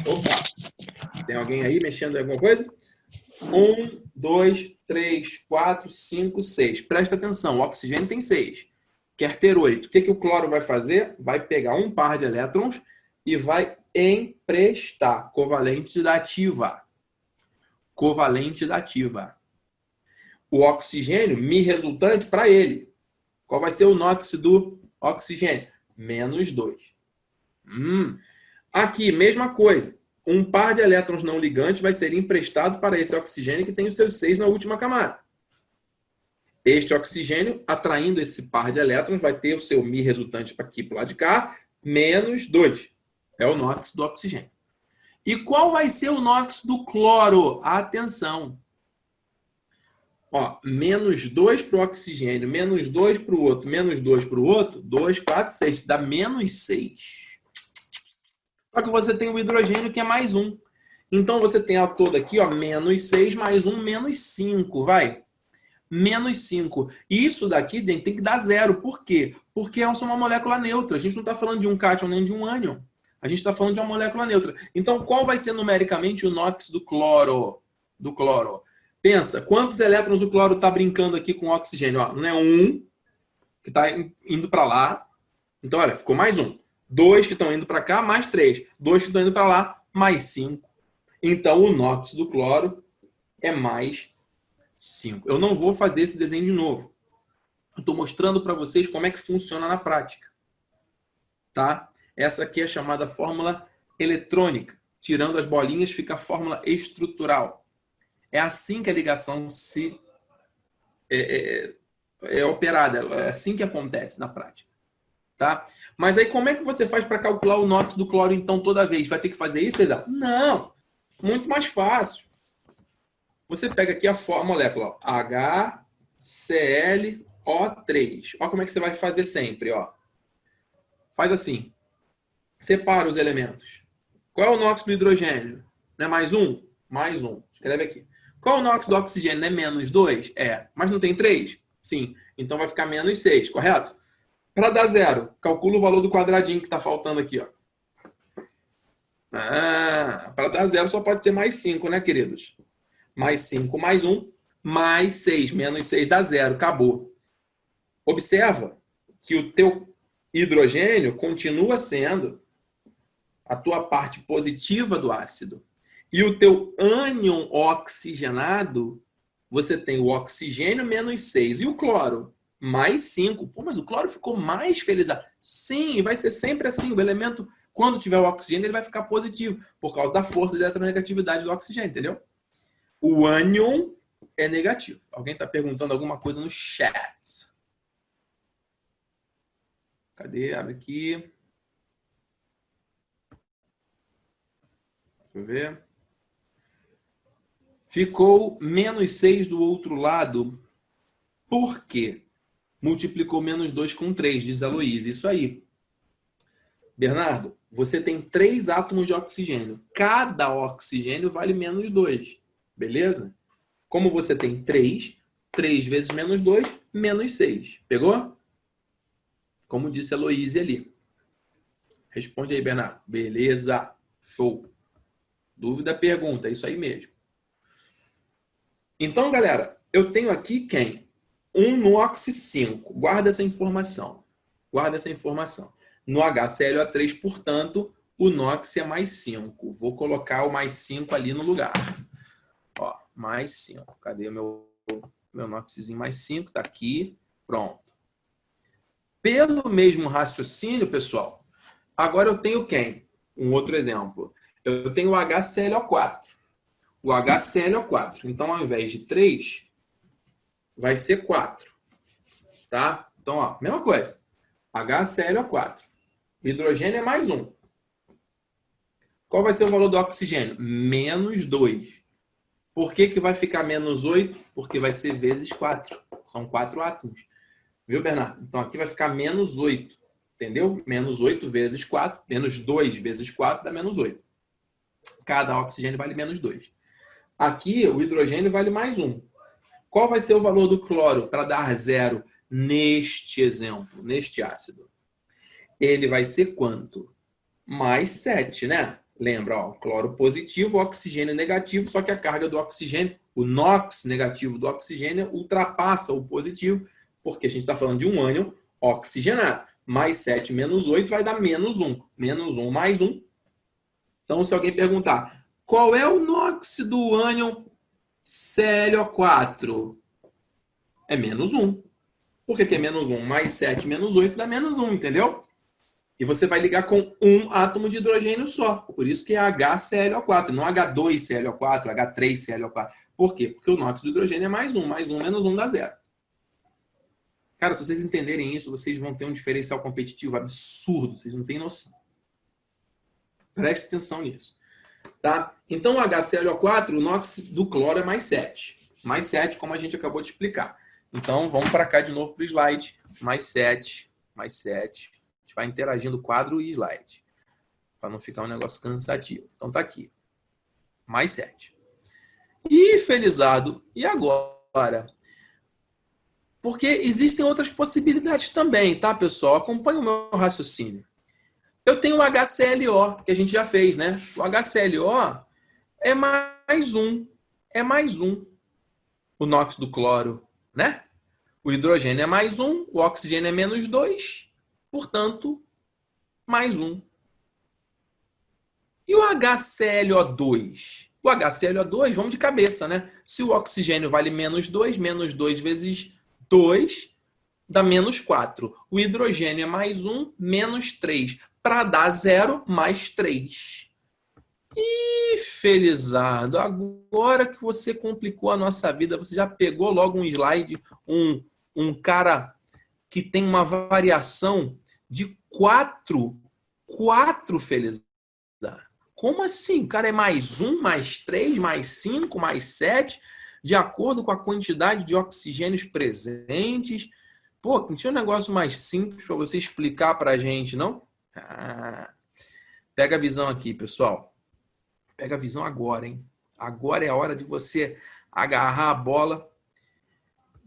[SPEAKER 1] Opa! Tem alguém aí mexendo em alguma coisa? 1, 2, 3, 4, 5, 6. Presta atenção, o oxigênio tem 6. Quer ter 8. O que o cloro vai fazer? Vai pegar um par de elétrons e vai emprestar. Covalente dativa. Covalente dativa. O oxigênio, Mi resultante, para ele. Qual vai ser o NOx do oxigênio? Menos 2. Aqui, mesma coisa. Um par de elétrons não ligantes vai ser emprestado para esse oxigênio que tem os seus 6 na última camada. Este oxigênio, atraindo esse par de elétrons, vai ter o seu Mi resultante aqui para o lado de cá, menos 2. É o NOx do oxigênio. E qual vai ser o NOx do cloro? Atenção! Ó, menos 2 para o oxigênio, menos 2 para o outro, menos 2 para o outro, 2, 4, 6. Dá menos 6. Só que você tem o hidrogênio que é mais 1. Então, você tem a toda aqui, ó, menos 6 mais 1, menos 5, vai. Menos 5. E isso daqui tem que dar zero. Por quê? Porque é uma molécula neutra. A gente não está falando de um cátion nem de um ânion. A gente está falando de uma molécula neutra. Então, qual vai ser numericamente o NOx do cloro? Pensa, quantos elétrons o cloro está brincando aqui com o oxigênio? Ó, não é 1, que está indo para lá. Então, olha, ficou mais 1. 2 que estão indo para cá, mais 3. 2 que estão indo para lá, mais 5. Então, o NOx do cloro é mais 5. Eu não vou fazer esse desenho de novo. Eu estou mostrando para vocês como é que funciona na prática. Tá? Essa aqui é a chamada fórmula eletrônica. Tirando as bolinhas, fica a fórmula estrutural. É assim que a ligação é operada. É assim que acontece na prática. Tá? Mas aí como é que você faz para calcular o NOx do cloro então toda vez? Vai ter que fazer isso, Exato? Não! Muito mais fácil. Você pega aqui a molécula HClO3. Olha como é que você vai fazer sempre. Ó. Faz assim. Separa os elementos. Qual é o NOx do hidrogênio? Não é mais 1? Mais 1. Escreve aqui. Qual é o NOx do oxigênio? Não é menos 2? É. Mas não tem 3? Sim. Então vai ficar menos 6, correto? Para dar zero, calcula o valor do quadradinho que está faltando aqui. Ó. Para dar zero só pode ser mais 5, né, queridos? Mais 5, mais 1, mais 6. Menos 6 dá zero. Acabou. Observa que o teu hidrogênio continua sendo a tua parte positiva do ácido. E o teu ânion oxigenado, você tem o oxigênio menos 6. E o cloro? Mais 5. Pô, mas o cloro ficou mais felizado. Sim, vai ser sempre assim. O elemento, quando tiver o oxigênio, ele vai ficar positivo, por causa da força de eletronegatividade do oxigênio, entendeu? O ânion é negativo. Alguém está perguntando alguma coisa no chat? Cadê? Abre aqui. Deixa eu ver. Ficou menos 6 do outro lado. Por quê? Multiplicou menos 2 com 3, diz a Luísa. Isso aí. Bernardo, você tem 3 átomos de oxigênio. Cada oxigênio vale menos 2. Beleza? Como você tem 3, 3 vezes menos 2, menos 6. Pegou? Como disse a Luísa ali. Responde aí, Bernardo. Beleza. Show. Dúvida, pergunta. É isso aí mesmo. Então, galera, eu tenho aqui quem? Um NOx 5. Guarda essa informação. Guarda essa informação. No HClO3, portanto, o NOx é mais 5. Vou colocar o mais 5 ali no lugar. Ó, mais 5. Cadê meu NOxzinho mais 5? Está aqui. Pronto. Pelo mesmo raciocínio, pessoal, agora eu tenho quem? Um outro exemplo. Eu tenho o HClO4. O HClO4. Então, ao invés de 3, vai ser 4. Tá? Então, ó, mesma coisa. HClO4. Hidrogênio é mais 1. Qual vai ser o valor do oxigênio? Menos 2. Por que vai ficar menos 8? Porque vai ser vezes 4. São 4 átomos. Viu, Bernardo? Então, aqui vai ficar menos 8. Entendeu? Menos 8 vezes 4. Menos 2 vezes 4 dá menos 8. Cada oxigênio vale menos 2. Aqui, o hidrogênio vale mais 1. Qual vai ser o valor do cloro para dar zero neste exemplo, neste ácido? Ele vai ser quanto? Mais 7, né? Lembra, ó, cloro positivo, oxigênio negativo, só que a carga do oxigênio, o NOx negativo do oxigênio, ultrapassa o positivo, porque a gente está falando de um ânion oxigenado. Mais 7 menos 8 vai dar menos 1. Menos 1 mais 1. Então, se alguém perguntar, qual é o NOx do ânion ClO4? É menos 1. Por que é menos 1? Mais 7 menos 8 dá menos 1, entendeu? E você vai ligar com um átomo de hidrogênio só. Por isso que é HClO4, não H2ClO4, H3ClO4. Por quê? Porque o NOx do hidrogênio é mais 1. Mais 1 menos 1 dá 0. Cara, se vocês entenderem isso, vocês vão ter um diferencial competitivo absurdo. Vocês não têm noção. Preste atenção nisso. Tá? Então, o HClO4, o NOx do cloro é mais 7. Mais 7, como a gente acabou de explicar. Então, vamos para cá de novo para o slide. Mais 7, mais 7. A gente vai interagindo quadro e slide. para não ficar um negócio cansativo. Então tá aqui. Mais 7. E felizado, e agora? Porque existem outras possibilidades também, tá, pessoal? Acompanhe o meu raciocínio. Eu tenho o HClO, que a gente já fez, né? O HClO é mais um. É mais um. O NOx do cloro, né? O hidrogênio é mais um, o oxigênio é menos 2, portanto, mais um. E o HClO2? O HClO2, vamos de cabeça, né? Se o oxigênio vale menos 2 vezes 2 dá menos 4. O hidrogênio é mais 1, menos 3. Para dar 0, mais 3. Ih, felizardo, agora que você complicou a nossa vida, você já pegou logo um slide, um cara que tem uma variação de 4 felizardo. Como assim? O cara é mais 1, mais 3, mais 5, mais 7, de acordo com a quantidade de oxigênios presentes. Pô, não tinha um negócio mais simples para você explicar para a gente, não? Pega a visão aqui, pessoal. Pega a visão agora, hein? Agora é a hora de você agarrar a bola,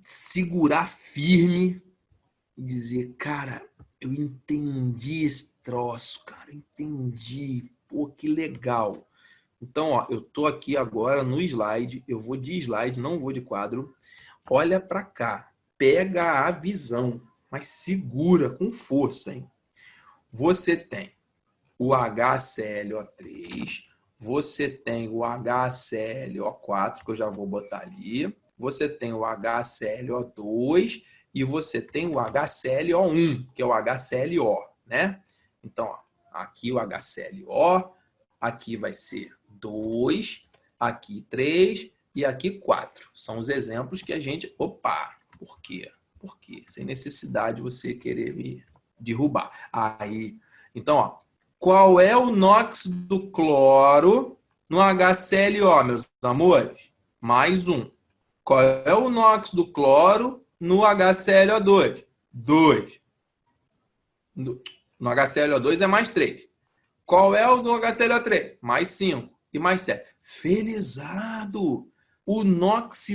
[SPEAKER 1] segurar firme e dizer, cara, eu entendi esse troço, cara, entendi. Pô, que legal. Então, ó, eu tô aqui agora no slide, eu vou de slide, não vou de quadro. Olha para cá, pega a visão, mas segura com força, hein? Você tem o HClO3, você tem o HClO4, que eu já vou botar ali, você tem o HClO2 e você tem o HClO1, que é o HClO, né? Então, ó, aqui o HClO, aqui vai ser 2, aqui 3 e aqui 4. São os exemplos que a gente... Opa, por quê? Por quê? Sem necessidade de você querer me derrubar. Aí, então, ó, qual é o NOx do cloro no HClO, meus amores? Mais 1. Qual é o NOx do cloro no HClO2? 2. No HClO2 é mais 3. Qual é o do HClO3? Mais 5 e mais 7. Felizardo! O NOx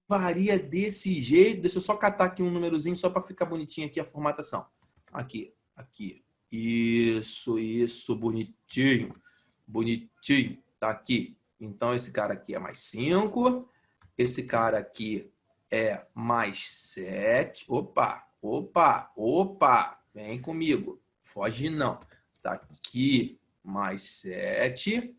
[SPEAKER 1] varia desse jeito. Deixa eu só catar aqui um númerozinho só para ficar bonitinho aqui a formatação. Aqui, aqui. Isso, bonitinho. Bonitinho. Tá aqui. Então, esse cara aqui é mais 5. Esse cara aqui é mais 7. Opa. Vem comigo. Foge não. Tá aqui mais 7.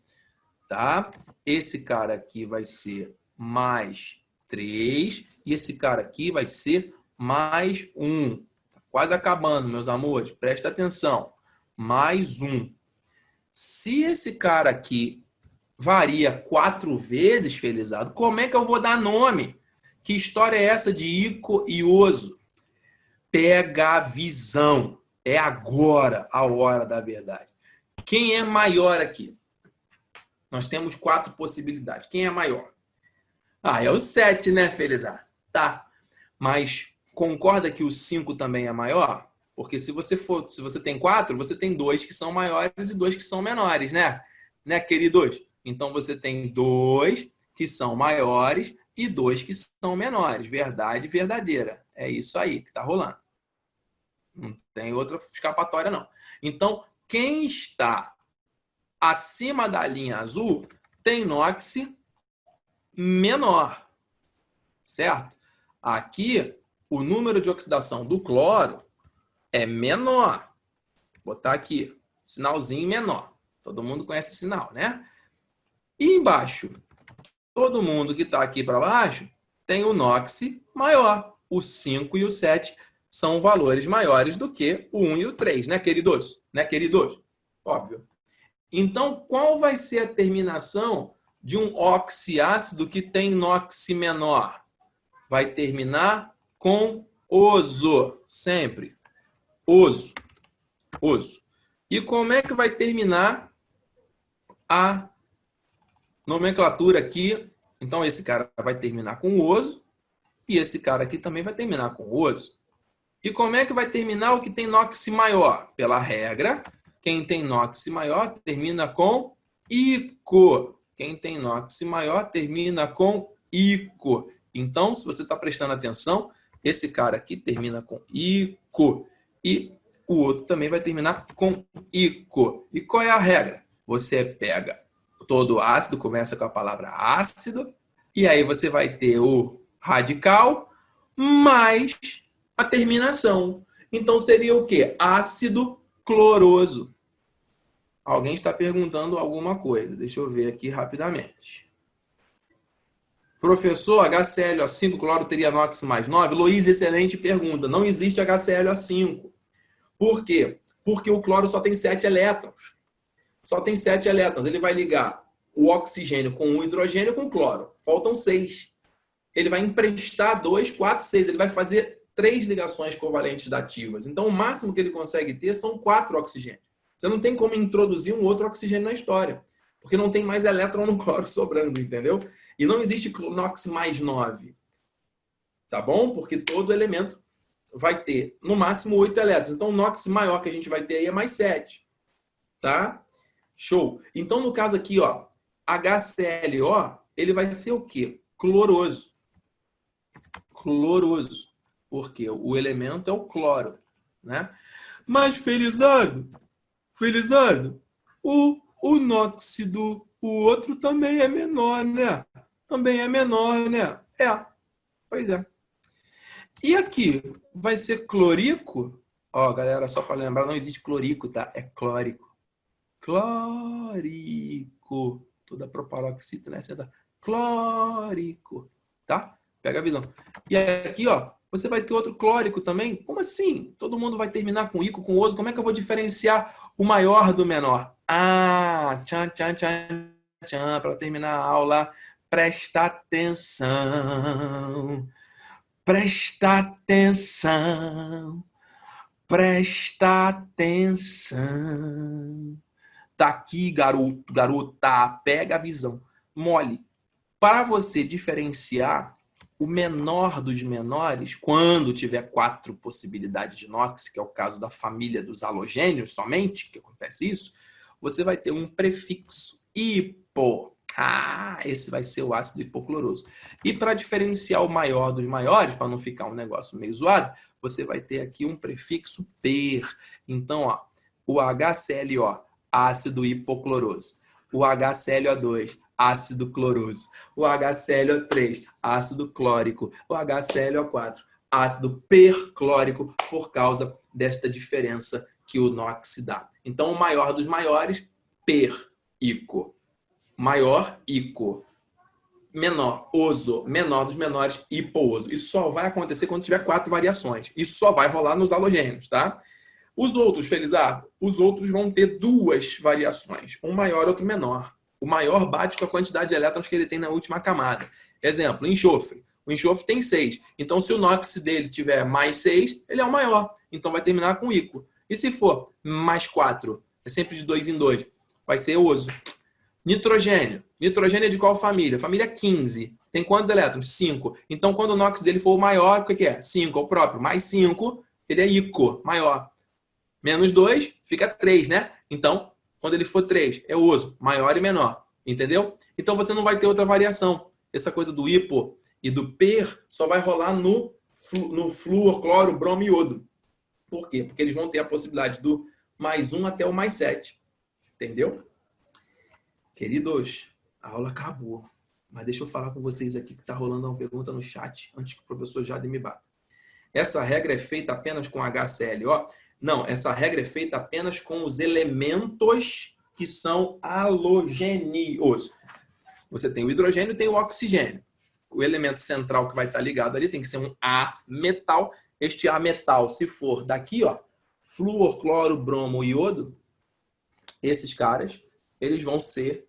[SPEAKER 1] Tá? Esse cara aqui vai ser mais 3. E esse cara aqui vai ser mais 1. Quase acabando, meus amores. Presta atenção. Mais 1. Se esse cara aqui varia 4 vezes, felizado, como é que eu vou dar nome? Que história é essa de Ico e Oso? Pega a visão. É agora a hora da verdade. Quem é maior aqui? Nós temos 4 possibilidades. Quem é maior? É o 7, né, Felizardo? Tá. Mas concorda que o 5 também é maior? Porque se você tem 4, você tem 2 que são maiores e 2 que são menores, né? Né, queridos? Então você tem 2 que são maiores e 2 que são menores. Verdade verdadeira. É isso aí que tá rolando. Não tem outra escapatória, não. Então, quem está acima da linha azul tem NOx menor. Certo? Aqui, o número de oxidação do cloro é menor. Vou botar aqui, sinalzinho menor. Todo mundo conhece esse sinal, né? E embaixo, todo mundo que está aqui para baixo tem o NOx maior. O 5 e o 7 são valores maiores do que o 1 e o 3, né, queridos? Né, queridos? Óbvio. Então, qual vai ser a terminação de um oxiácido que tem NOx menor? Vai terminar com oso, sempre. Oso. E como é que vai terminar a nomenclatura aqui? Então, esse cara vai terminar com oso e esse cara aqui também vai terminar com oso. E como é que vai terminar o que tem NOx maior? Pela regra, Quem tem NOx maior termina com ico. Quem tem NOx maior termina com ico. Então, se você está prestando atenção, esse cara aqui termina com ico. E o outro também vai terminar com ico. E qual é a regra? Você pega todo ácido, começa com a palavra ácido, e aí você vai ter o radical mais a terminação. Então seria o quê? Ácido cloroso. Alguém está perguntando alguma coisa. Deixa eu ver aqui rapidamente. Professor, HClO5 cloro teria NOx mais 9? Luiz, excelente pergunta. Não existe HClO5. Por quê? Porque o cloro só tem 7 elétrons. Só tem 7 elétrons. Ele vai ligar o oxigênio com o hidrogênio com o cloro. Faltam 6. Ele vai emprestar 2, 4, 6. Ele vai fazer 3 ligações covalentes dativas. Então, o máximo que ele consegue ter são 4 oxigênios. Você não tem como introduzir um outro oxigênio na história. Porque não tem mais elétron no cloro sobrando, entendeu? E não existe NOx mais 9. Tá bom? Porque todo elemento vai ter, no máximo, 8 elétrons. Então, o NOx maior que a gente vai ter aí é mais 7. Tá? Show. Então, no caso aqui, ó, HClO, ele vai ser o quê? Cloroso. Cloroso. Porque o elemento é o cloro, né? Mas, Felizardo, o NOx o outro também é menor, né? Também é menor, né? É. Pois é. E aqui, vai ser clorico? Ó, galera, só para lembrar, não existe clorico, tá? É clórico. Clórico. Toda proparoxita, né? Clórico. Tá? Pega a visão. E aqui, ó, você vai ter outro clórico também. Como assim? Todo mundo vai terminar com ico, com oso. Como é que eu vou diferenciar o maior do menor? Ah, tchan, tchan, tchan, tchan. Para terminar a aula, presta atenção. Presta atenção. Presta atenção. Tá aqui, garoto, garota. Pega a visão. Mole. Para você diferenciar o menor dos menores, quando tiver 4 possibilidades de NOx, que é o caso da família dos halogênios somente, que acontece isso, você vai ter um prefixo hipo. Ah, esse vai ser o ácido hipocloroso. E para diferenciar o maior dos maiores, para não ficar um negócio meio zoado, você vai ter aqui um prefixo per. Então, ó, o HClO, ácido hipocloroso. O HClO2, ácido cloroso. O HClO3, ácido clórico. O HClO4, ácido perclórico, por causa desta diferença que o NOx dá. Então, o maior dos maiores, per-ico. Maior, ico. Menor, oso. Menor dos menores, hipooso. Isso só vai acontecer quando tiver 4 variações. Isso só vai rolar nos halogênios, tá? Os outros, Felizardo, os outros vão ter 2 variações. Um maior, outro menor. O maior bate com a quantidade de elétrons que ele tem na última camada. Exemplo, enxofre. O enxofre tem 6. Então, se o NOx dele tiver mais 6, ele é o maior. Então, vai terminar com ico. E se for mais 4, é sempre de 2 em 2, vai ser oso. Nitrogênio. Nitrogênio é de qual família? Família 15. Tem quantos elétrons? 5. Então, quando o NOx dele for o maior, o que é? 5, é o próprio. Mais 5, ele é ico, maior. Menos 2, fica 3, né? Então, quando ele for 3, é oso, maior e menor. Entendeu? Então, você não vai ter outra variação. Essa coisa do hipo e do per só vai rolar no flúor, cloro, bromo e iodo. Por quê? Porque eles vão ter a possibilidade do mais 1 até o mais 7. Entendeu? Queridos, a aula acabou. Mas deixa eu falar com vocês aqui que está rolando uma pergunta no chat antes que o professor Jade me bata. Essa regra é feita apenas com HClO? Não, essa regra é feita apenas com os elementos que são halogênios. Você tem o hidrogênio e tem o oxigênio. O elemento central que vai estar ligado ali tem que ser um A metal. Este A metal, se for daqui, ó, flúor, cloro, bromo e iodo, esses caras, eles vão ser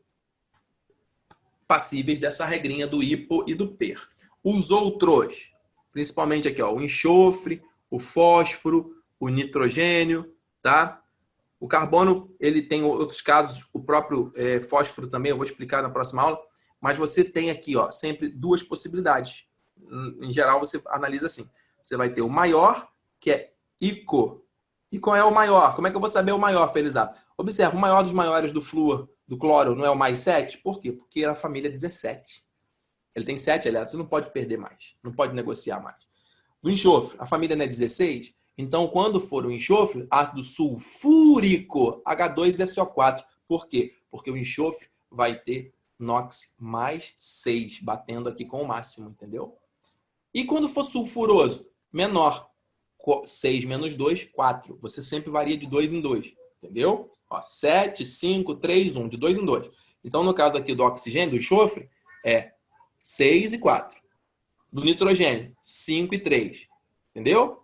[SPEAKER 1] passíveis dessa regrinha do hipo e do per. Os outros, principalmente aqui, ó, o enxofre, o fósforo, o nitrogênio, tá? O carbono, ele tem outros casos, o próprio fósforo também, eu vou explicar na próxima aula, mas você tem aqui, ó, sempre 2 possibilidades. Em geral, você analisa assim. Você vai ter o maior, que é ico. E qual é o maior? Como é que eu vou saber o maior, Felizardo? Observa, o maior dos maiores do flúor, do cloro, não é o mais 7? Por quê? Porque era a família 17. Ele tem 7 elétrons, você não pode perder mais, não pode negociar mais. Do enxofre, a família não é 16? Então, quando for o enxofre, ácido sulfúrico, H2SO4. Por quê? Porque o enxofre vai ter NOx mais 6, batendo aqui com o máximo, entendeu? E quando for sulfuroso, menor, 6 menos 2, 4. Você sempre varia de 2 em 2, entendeu? Ó, 7, 5, 3, 1, de 2 em 2. Então, no caso aqui do oxigênio, do enxofre, é 6 e 4. Do nitrogênio, 5 e 3. Entendeu?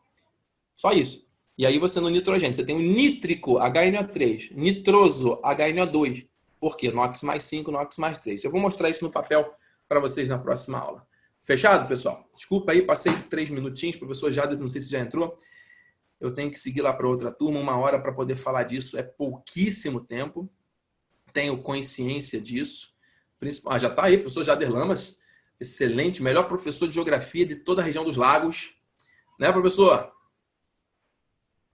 [SPEAKER 1] Só isso. E aí você no nitrogênio, você tem o nítrico, HNO3, nitroso, HNO2. Por quê? NOx mais 5, NOx mais 3. Eu vou mostrar isso no papel para vocês na próxima aula. Fechado, pessoal? Desculpa aí, passei 3 minutinhos, professor Jader, não sei se já entrou. Eu tenho que seguir lá para outra turma, 1 hora para poder falar disso. É pouquíssimo tempo. Tenho consciência disso. Já está aí, professor Jader Lamas. Excelente, melhor professor de geografia de toda a região dos lagos. Né, professor?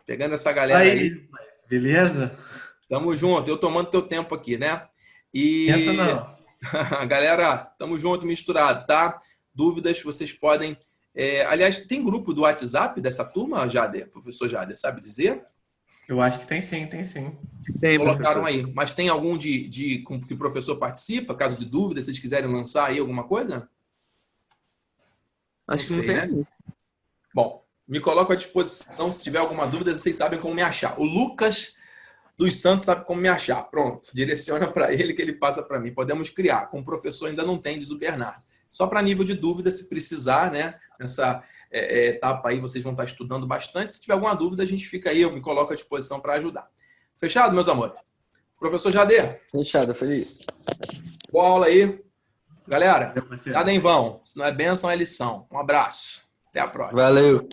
[SPEAKER 1] Pegando essa galera aí.
[SPEAKER 5] Beleza?
[SPEAKER 1] Tamo junto. Eu tomando teu tempo aqui, né? E galera, tamo junto, misturado, tá? Dúvidas, vocês podem... aliás, tem grupo do WhatsApp dessa turma, Jader? Professor Jader, sabe dizer?
[SPEAKER 5] Eu acho que tem sim, tem sim.
[SPEAKER 3] Tem,
[SPEAKER 1] Colocaram
[SPEAKER 3] professor.
[SPEAKER 1] aí. Mas tem algum que o professor participa? Caso de dúvida, se vocês quiserem lançar aí alguma coisa?
[SPEAKER 3] Acho que
[SPEAKER 1] Não
[SPEAKER 3] não
[SPEAKER 1] sei,
[SPEAKER 3] tem.
[SPEAKER 1] né? Bom, me coloco à disposição. Se tiver alguma dúvida, vocês sabem como me achar. O Lucas dos Santos sabe como me achar. Pronto, direciona para ele que ele passa para mim. Podemos criar. Com o professor ainda não tem, diz o Bernardo. Só para nível de dúvida, se precisar, né? Nessa etapa aí, vocês vão estar estudando bastante. Se tiver alguma dúvida, a gente fica aí. Eu me coloco à disposição para ajudar. Fechado, meus amores? Professor Jader.
[SPEAKER 2] Fechado, feliz.
[SPEAKER 1] Boa aula aí. Galera, nada em vão. Se não é bênção, é lição. Um abraço. Até a próxima.
[SPEAKER 2] Valeu.